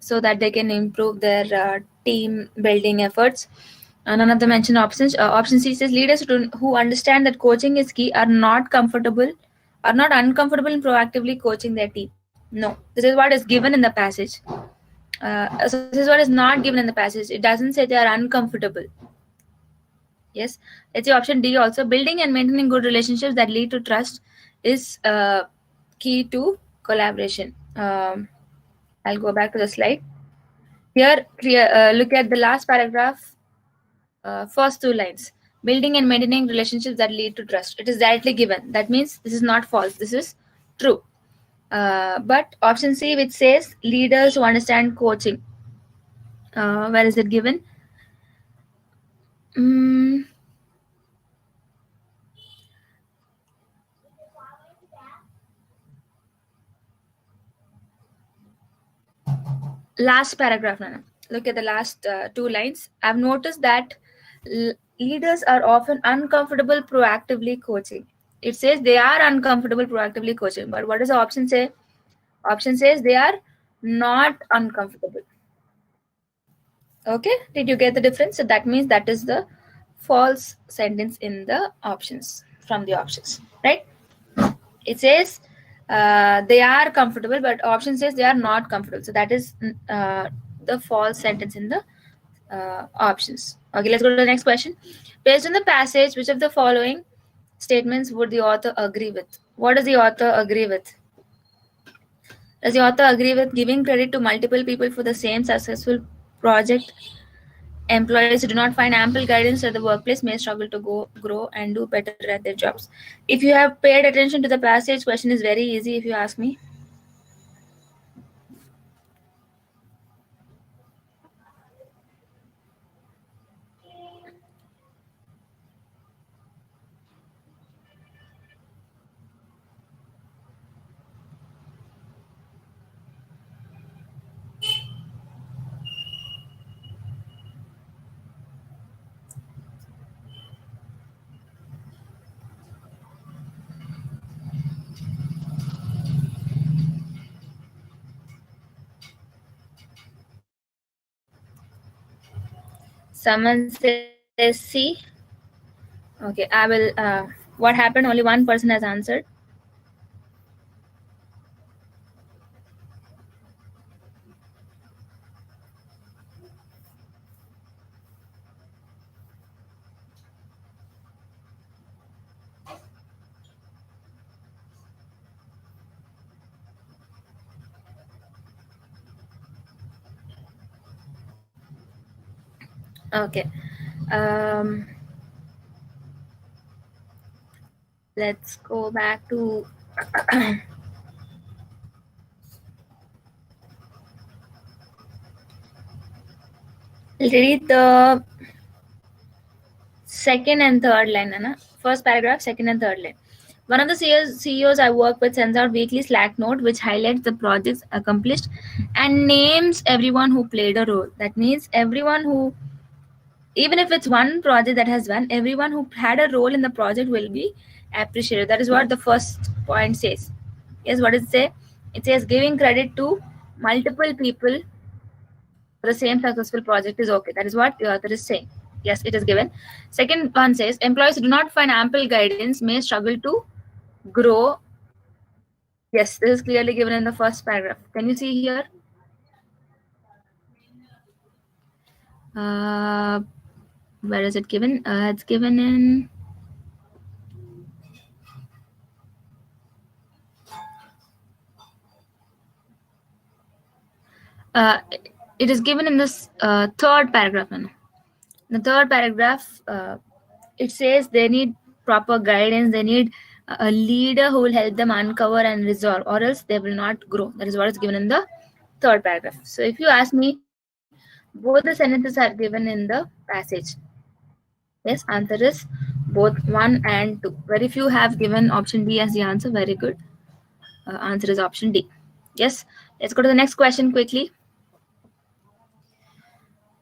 so that they can improve their team building efforts. None of the mentioned options. Option C says leaders who understand that coaching is key are not uncomfortable in proactively coaching their team. No, this is what is given in the passage. So this is what is not given in the passage. It doesn't say they are uncomfortable. Yes, let's say option D also. Building and maintaining good relationships that lead to trust is key to collaboration. I'll go back to the slide. Here, look at the last paragraph, first two lines. Building and maintaining relationships that lead to trust. It is directly given. That means this is not false. This is true. But option C, which says leaders who understand coaching. Where is it given? Mm, last paragraph, Nana. Look at the last two lines. I've noticed that leaders are often uncomfortable proactively coaching. It says they are uncomfortable proactively coaching, but what does the option say? Option says they are not uncomfortable. Okay, did you get the difference? So that means that is the false sentence in the options, from the options, right? It says they are comfortable, but option says they are not comfortable. So that is the false sentence in the options. Okay, let's go to the next question. Based on the passage, which of the following statements would the author agree with? What does the author agree with? Does the author agree with giving credit to multiple people for the same successful project? Employees who do not find ample guidance at the workplace may struggle to grow and do better at their jobs. If you have paid attention to the passage, question is very easy if you ask me. Someone says C. Okay, I will. What happened? Only one person has answered. Okay. Let's go back to read the second and third line. Anna. First paragraph, second and third line. One of the CEOs I work with sends out weekly Slack note which highlights the projects accomplished and names everyone who played a role. That means everyone who, even if it's one project that has won, everyone who had a role in the project will be appreciated. That is what the first point says. Yes, what does it say? It says giving credit to multiple people for the same successful project is okay. That is what the author is saying. Yes, it is given. Second one says employees who do not find ample guidance may struggle to grow. Yes, this is clearly given in the first paragraph. Can you see here? Where is it given? It's given in it is given in this third paragraph. In the third paragraph, it says they need proper guidance. They need a leader who will help them uncover and resolve, or else they will not grow. That is what is given in the third paragraph. So if you ask me, both the sentences are given in the passage. Yes, answer is both 1 and 2. Very few have given option D as the answer. Very good. Answer is option D. Yes, let's go to the next question quickly.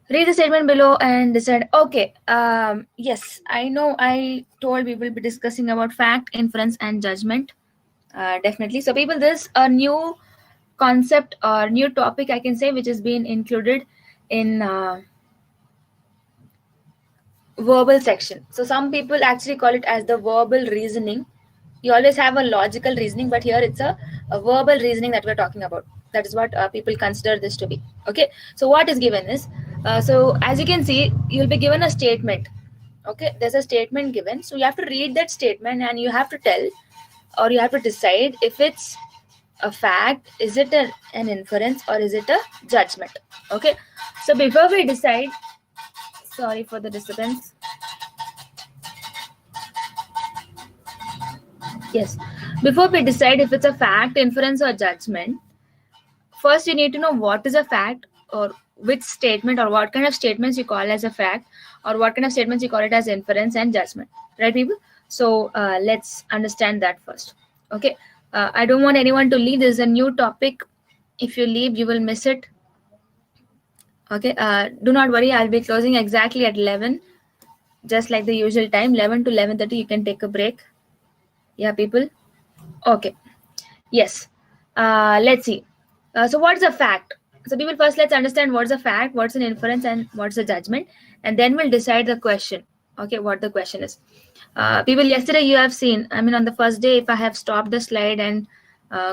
Read the statement below and decide. Okay, yes, I know I told we will be discussing about fact, inference, and judgment. Definitely. So people, this a new concept or new topic I can say which has been included in verbal section. So some people actually call it as the verbal reasoning. You always have a logical reasoning, but here it's a verbal reasoning that we're talking about. That is what people consider this to be. Okay, so what is given is, so as you can see, you'll be given a statement. Okay, there's a statement given, so you have to read that statement and you have to tell, or you have to decide if it's a fact, is it an inference, or is it a judgment. Okay, so before we decide, sorry for the disturbance. Yes, before we decide if it's a fact, inference, or judgment, first you need to know what is a fact, or which statement or what kind of statements you call as a fact, or what kind of statements you call it as inference and judgment, right people? So let's understand that first. Okay, I don't want anyone to leave. This is a new topic. If you leave, you will miss it. Okay, do not worry, I'll be closing exactly at 11, just like the usual time. 11 to 11:30 you can take a break. Yeah people. Okay, yes. Let's see. So what's a fact? So people, first let's understand what's a fact, what's an inference, and what's a judgment, and then we'll decide the question. Okay, what the question is. People, yesterday you have seen, I mean on the first day, if I have stopped the slide and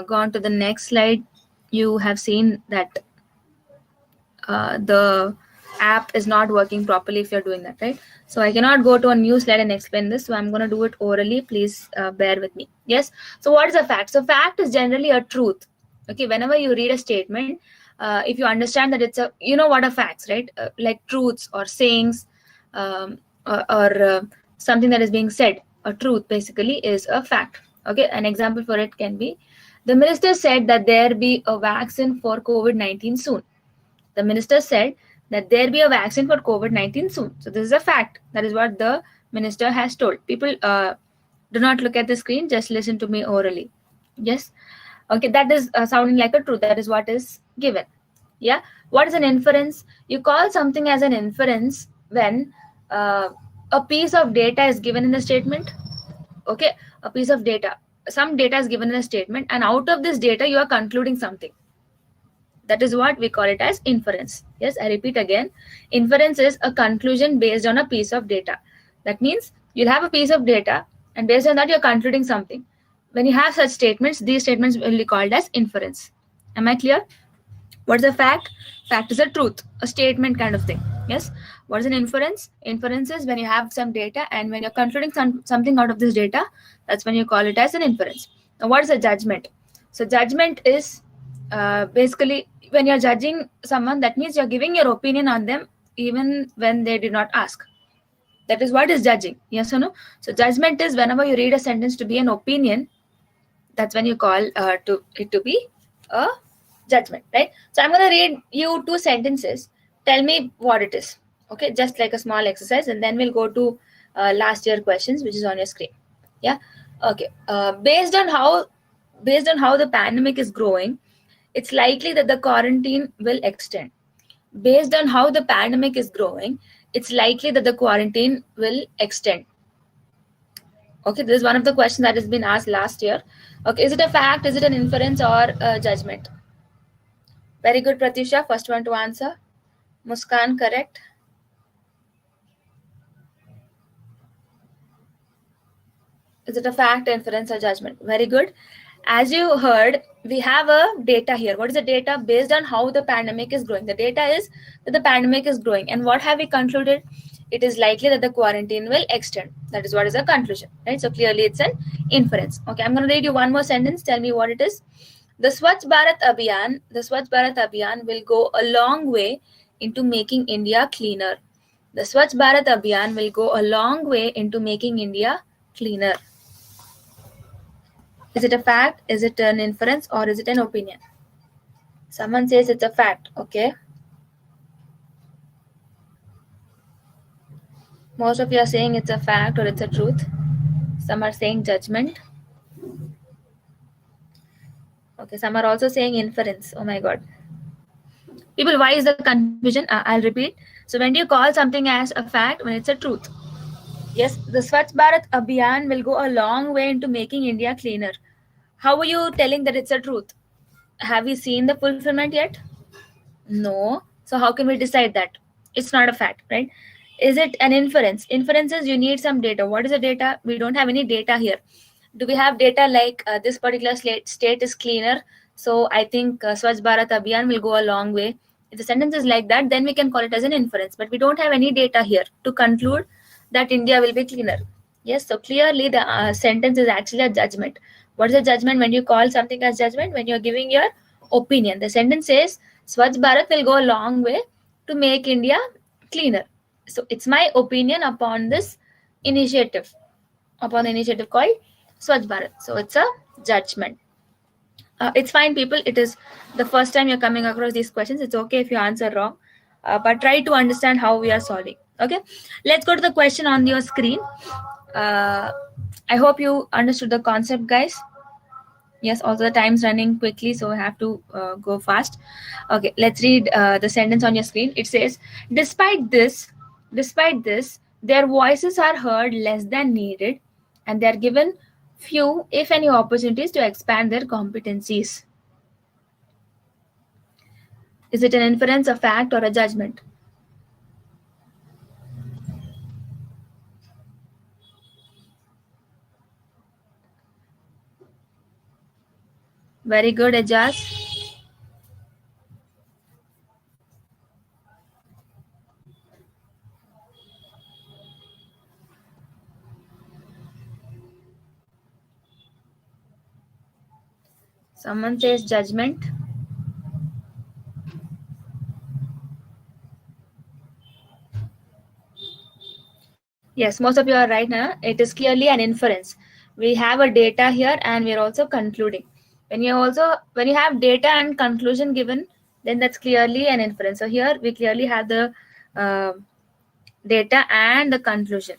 gone to the next slide, you have seen that the app is not working properly if you're doing that, right? So I cannot go to a new slide and explain this, so I'm going to do it orally. Please bear with me. Yes, so what is a fact? So fact is generally a truth. Okay, whenever you read a statement, if you understand that it's a, you know what are facts, right? Like truths or sayings, or something that is being said, a truth basically is a fact. Okay, an example for it can be, the minister said that there be a vaccine for COVID-19 soon. The minister said that there be a vaccine for COVID-19 soon. So this is a fact. That is what the minister has told. People, do not look at the screen. Just listen to me orally. Yes. Okay, that is sounding like a truth. That is what is given. Yeah. What is an inference? You call something as an inference when a piece of data is given in the statement. Okay, a piece of data. Some data is given in a statement, and out of this data, you are concluding something. That is what we call it as inference. Yes, I repeat again. Inference is a conclusion based on a piece of data. That means you'll have a piece of data, and based on that, you're concluding something. When you have such statements, these statements will be called as inference. Am I clear? What's a fact? Fact is a truth, a statement kind of thing. Yes. What is an inference? Inference is when you have some data, and when you're concluding something out of this data, that's when you call it as an inference. Now, what is a judgment? So judgment is basically when you're judging someone, that means you're giving your opinion on them even when they did not ask. That is what is judging. Yes or no? So judgment is whenever you read a sentence to be an opinion, that's when you call it to be a judgment, right? So I'm going to read you two sentences. Tell me what it is. Okay, just like a small exercise, and then we'll go to last year questions, which is on your screen. Yeah. Okay. Based on how the pandemic is growing, it's likely that the quarantine will extend. Based on how the pandemic is growing, it's likely that the quarantine will extend. Okay, this is one of the questions that has been asked last year. Okay, is it a fact, is it an inference, or a judgment? Very good, Pratisha, first one to answer. Muskan, correct. Is it a fact, inference, or judgment? Very good. As you heard, we have a data here. What is the data? Based on how the pandemic is growing. The data is that the pandemic is growing. And what have we concluded? It is likely that the quarantine will extend. That is what is the conclusion, right? So clearly it's an inference. Okay, I'm going to read you one more sentence. Tell me what it is. The Swachh Bharat Abhiyan will go a long way into making India cleaner. The Swachh Bharat Abhiyan will go a long way into making India cleaner. Is it a fact? Is it an inference? Or is it an opinion? Someone says it's a fact. Okay. Most of you are saying it's a fact or it's a truth. Some are saying judgment. Okay. Some are also saying inference. Oh my God. People, why is the confusion? I'll repeat. So when do you call something as a fact? When it's a truth. Yes, the Swachh Bharat Abhiyan will go a long way into making India cleaner. How are you telling that it's a truth? Have we seen the fulfillment yet? No. So how can we decide that? It's not a fact, right? Is it an inference? Inferences, you need some data. What is the data? We don't have any data here. Do we have data like this particular state is cleaner? So I think Swachh Bharat Abhiyan will go a long way. If the sentence is like that, then we can call it as an inference. But we don't have any data here to conclude that India will be cleaner. Yes, so clearly the sentence is actually a judgment. What is a judgment? When you call something as judgment, when you're giving your opinion. The sentence says Swachh Bharat will go a long way to make India cleaner. So it's my opinion upon this initiative, upon the initiative called Swachh Bharat. So it's a judgment. It's fine, people. It is the first time you're coming across these questions. It's okay if you answer wrong, but try to understand how we are solving. Okay, let's go to the question on your screen. I hope you understood the concept, guys. Yes, also the time's running quickly, so I have to go fast. Okay, let's read the sentence on your screen. It says, despite this, their voices are heard less than needed, and they are given few, if any, opportunities to expand their competencies. Is it an inference, a fact, or a judgment? Very good, Ejaz. Someone says judgment. Yes, most of you are right now. It is clearly an inference. We have a data here and we are also concluding. When you have data and conclusion given, then that's clearly an inference. So here we clearly have the data and the conclusion.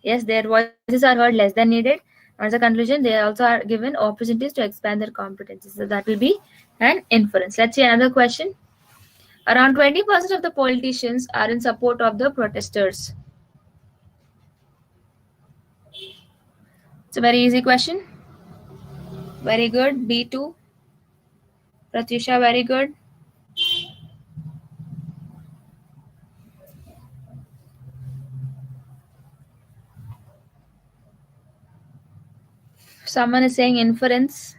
Yes, their voices are heard less than needed. As a conclusion, they also are given opportunities to expand their competencies. So that will be an inference. Let's see another question. Around 20% of the politicians are in support of the protesters. It's a very easy question. Very good. B2. Pratyusha, very good. Someone is saying inference.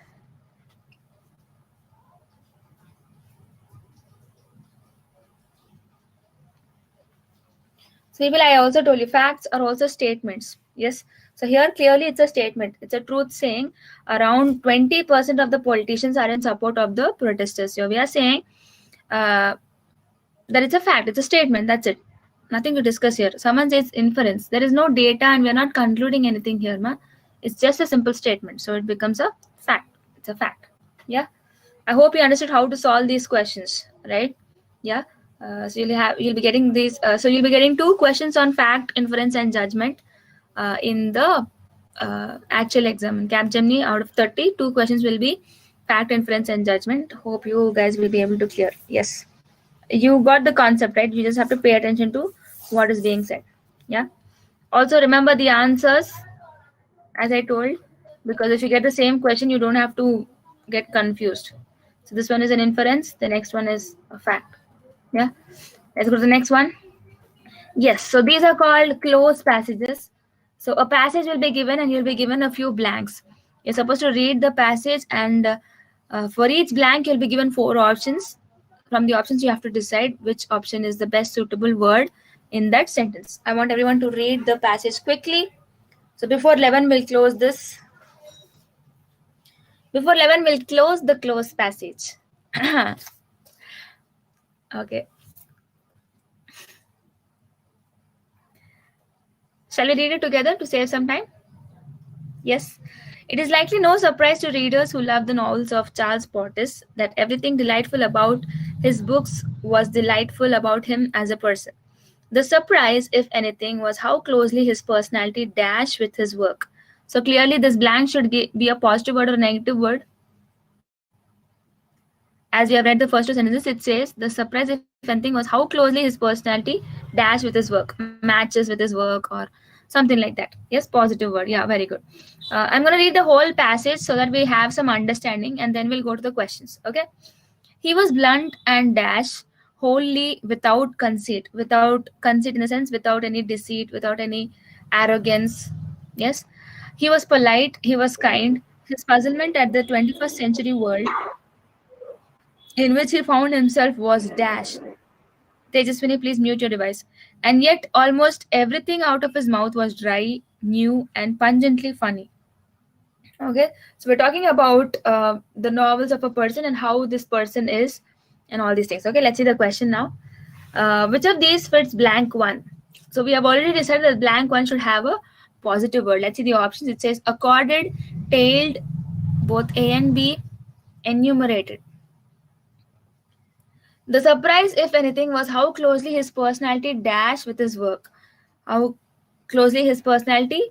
So people, I also told you, facts are also statements. Yes. So here clearly it's a statement. It's a truth saying around 20% of the politicians are in support of the protesters. So we are saying that it's a fact. It's a statement. That's it. Nothing to discuss here. Someone says inference. There is no data and we are not concluding anything here, ma. It's just a simple statement. So it becomes a fact. It's a fact. Yeah. I hope you understood how to solve these questions, right? Yeah. So you'll be getting these. So you'll be getting 2 questions on fact, inference, and judgment in the actual exam. In Capgemini, out of 30, 2 questions will be fact, inference, and judgment. Hope you guys will be able to clear. Yes, you got the concept, right? You just have to pay attention to what is being said. Yeah. Also remember the answers, as I told, because if you get the same question, you don't have to get confused. So this one is an inference. The next one is a fact. Yeah. Let's go to the next one. Yes. So these are called closed passages. So a passage will be given and you'll be given a few blanks. You're supposed to read the passage and for each blank, you'll be given 4 options. From the options, you have to decide which option is the best suitable word in that sentence. I want everyone to read the passage quickly. So before 11, we'll close this. Before 11, we'll close the closed passage. Okay. Shall we read it together to save some time? Yes. It is likely no surprise to readers who love the novels of Charles Portis that everything delightful about his books was delightful about him as a person. The surprise, if anything, was how closely his personality dashed with his work. So clearly this blank should be a positive word or a negative word. As we have read the first 2 sentences, it says the surprise, if anything, was how closely his personality dashed with his work, matches with his work, or something like that. Yes, positive word. Yeah, very good. I'm going to read the whole passage so that we have some understanding, and then we'll go to the questions. Okay. He was blunt and dash, wholly without conceit in the sense without any deceit, without any arrogance. Yes. He was polite. He was kind. His puzzlement at the 21st century world in which he found himself was dash. Tejaswini, please mute your device. And yet almost everything out of his mouth was dry, new, and pungently funny. Okay, so we're talking about the novels of a person and how this person is and all these things. Okay, let's see the question now. Which of these fits blank one? So we have already decided that blank one should have a positive word. Let's see the options. It says accorded, tailed, both A and B, enumerated. The surprise, if anything, was how closely his personality dashed with his work. How closely his personality.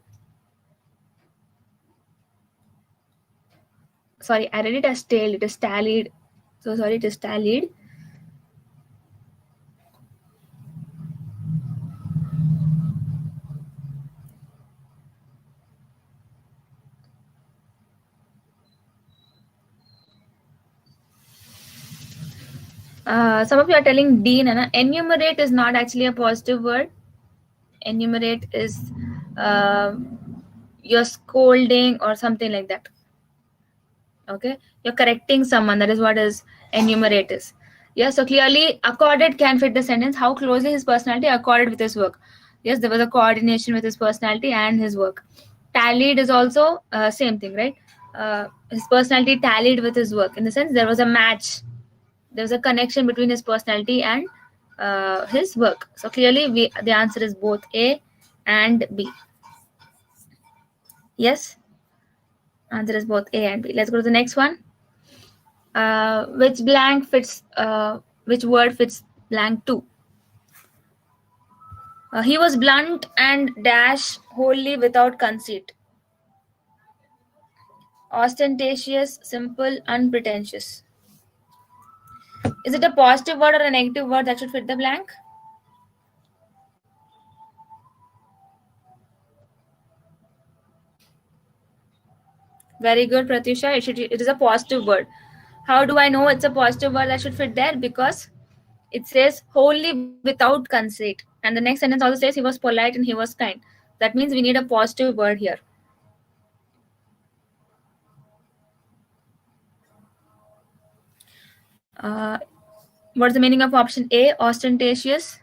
Sorry, I read it as tailed. It is tallied. So sorry, it is tallied. Some of you are telling D, Nana. Enumerate is not actually a positive word. Enumerate is you're scolding or something like that. Okay, you're correcting someone. That is what is enumerate is. Yes, so clearly accorded can fit the sentence. How closely his personality accorded with his work. Yes, there was a coordination with his personality and his work. Tallied is also same thing, right? His personality tallied with his work, in the sense there was a match. There was a connection between his personality and his work. So clearly the answer is both A and B. Yes, answer is both A and B. Let's go to the next one. Which blank fits? Which word fits blank 2? He was blunt and dash wholly without conceit. Ostentatious, simple, unpretentious. Is it a positive word or a negative word that should fit the blank? Very good, Pratyusha. It is a positive word. How do I know it's a positive word that should fit there? Because it says wholly without conceit. And the next sentence also says he was polite and he was kind. That means we need a positive word here. What's the meaning of option A? Ostentatious.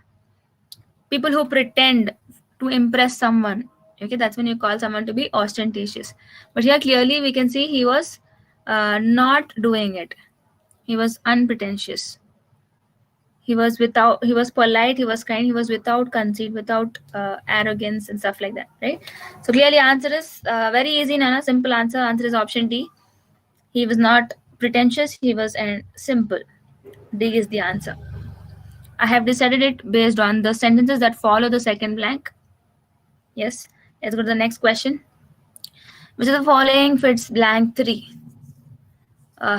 People who pretend to impress someone. Okay, that's when you call someone to be ostentatious. But here clearly we can see he was not doing it. He was unpretentious. He was polite, he was kind, he was without conceit, without arrogance and stuff like that, right? So clearly answer is very easy, Nana. Simple answer. Answer is option D. He was not pretentious, he was simple. D is the answer. I have decided it based on the sentences that follow the second blank. Yes, let's go to the next question. Which of the following fits blank 3?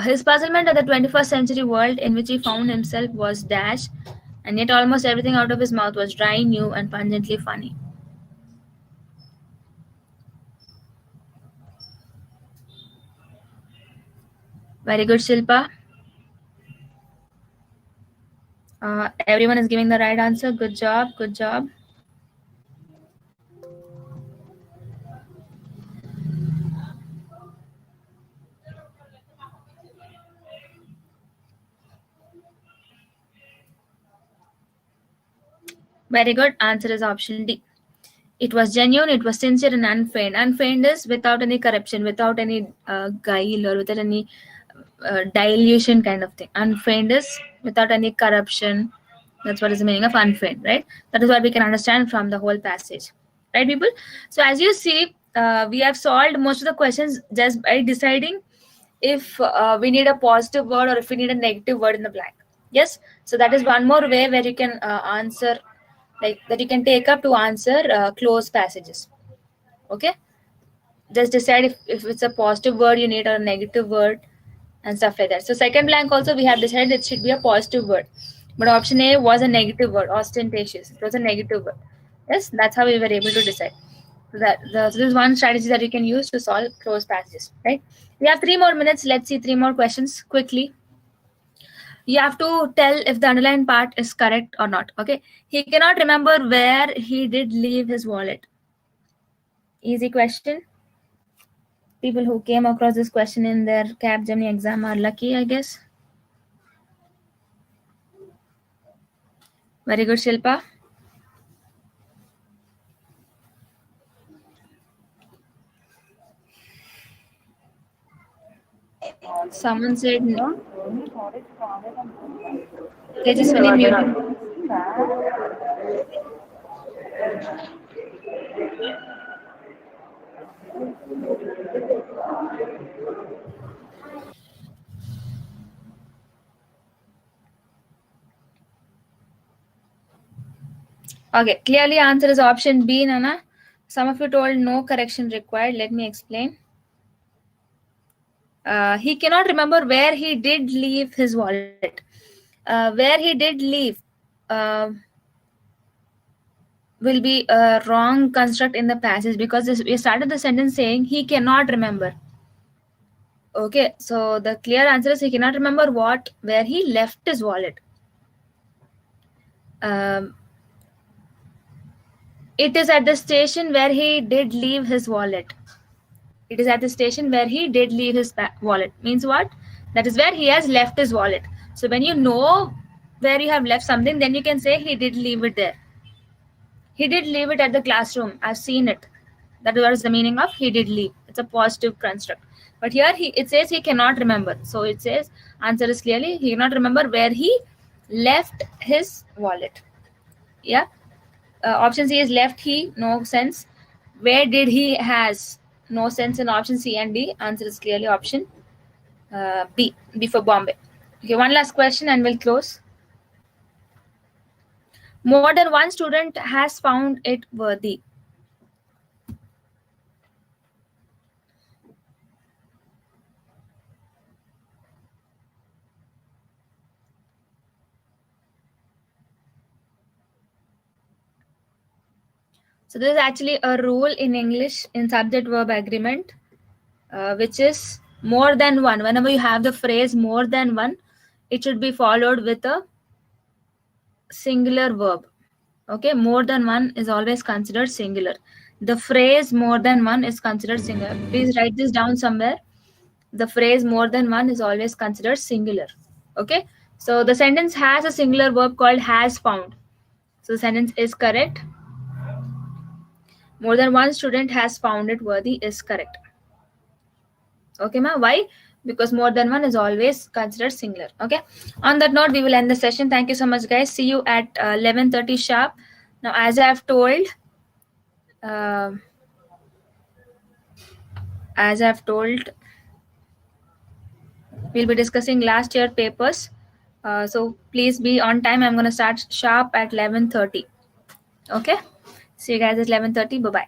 His puzzlement at the 21st century world in which he found himself was dash, and yet almost everything out of his mouth was dry, new, and pungently funny. Very good, Shilpa. Everyone is giving the right answer. Good job. Good job. Very good. Answer is option D. It was genuine, it was sincere and unfeigned. Unfeigned is without any corruption, without any guile or without any dilution kind of thing. Unfeigned is without any corruption. That's what is the meaning of unfeigned, right? That is what we can understand from the whole passage. Right, people? So as you see, we have solved most of the questions just by deciding if we need a positive word or if we need a negative word in the blank. Yes? So that is one more way where you can answer, like that you can take up to answer close passages. Okay? Just decide if it's a positive word you need or a negative word and stuff like that. So second blank also we have decided it should be a positive word. But option A was a negative word, ostentatious. It was a negative word. Yes, that's how we were able to decide. So this is one strategy that you can use to solve closed passages, right? We have 3 more minutes. Let's see 3 more questions quickly. You have to tell if the underlined part is correct or not. Okay. He cannot remember where he did leave his wallet. Easy question. People who came across this question in their Capgemini exam are lucky, I guess. Very good, Shilpa. Someone said Tejaswini muted. Okay, clearly answer is option B, Nana. Some of you told no correction required. Let me explain. He cannot remember where he did leave his wallet. Where he did leave uh, will be a wrong construct in the passage because we started the sentence saying he cannot remember. Okay, so the clear answer is he cannot remember where he left his wallet. It is at the station where he did leave his wallet. It is at the station where he did leave his wallet. Means what? That is where he has left his wallet. So when you know where you have left something, then you can say he did leave it there. He did leave it at the classroom. I've seen it. That was the meaning of he did leave. It's a positive construct. But here it says he cannot remember. So it says answer is clearly he cannot remember where he left his wallet. Yeah. Option C is left he, no sense. Where did he has no sense in option C and D. Answer is clearly option B for Bombay. Okay, one last question and we'll close. More than one student has found it worthy. So there is actually a rule in English in subject verb agreement, which is more than one. Whenever you have the phrase more than one, it should be followed with a singular verb. Okay, more than one is always considered singular. The phrase more than one is considered singular. Please write this down somewhere. The phrase more than one is always considered singular. Okay, so the sentence has a singular verb called has found. So the sentence is correct. More than one student has found it worthy is correct. Okay, ma? Why? Because more than one is always considered singular. Okay. On that note, we will end the session. Thank you so much, guys. See you at 11:30 sharp. Now, as I have told, uh, as I've told, we'll be discussing last year papers. So please be on time. I'm going to start sharp at 11:30. Okay. See you guys at 11:30. Bye bye.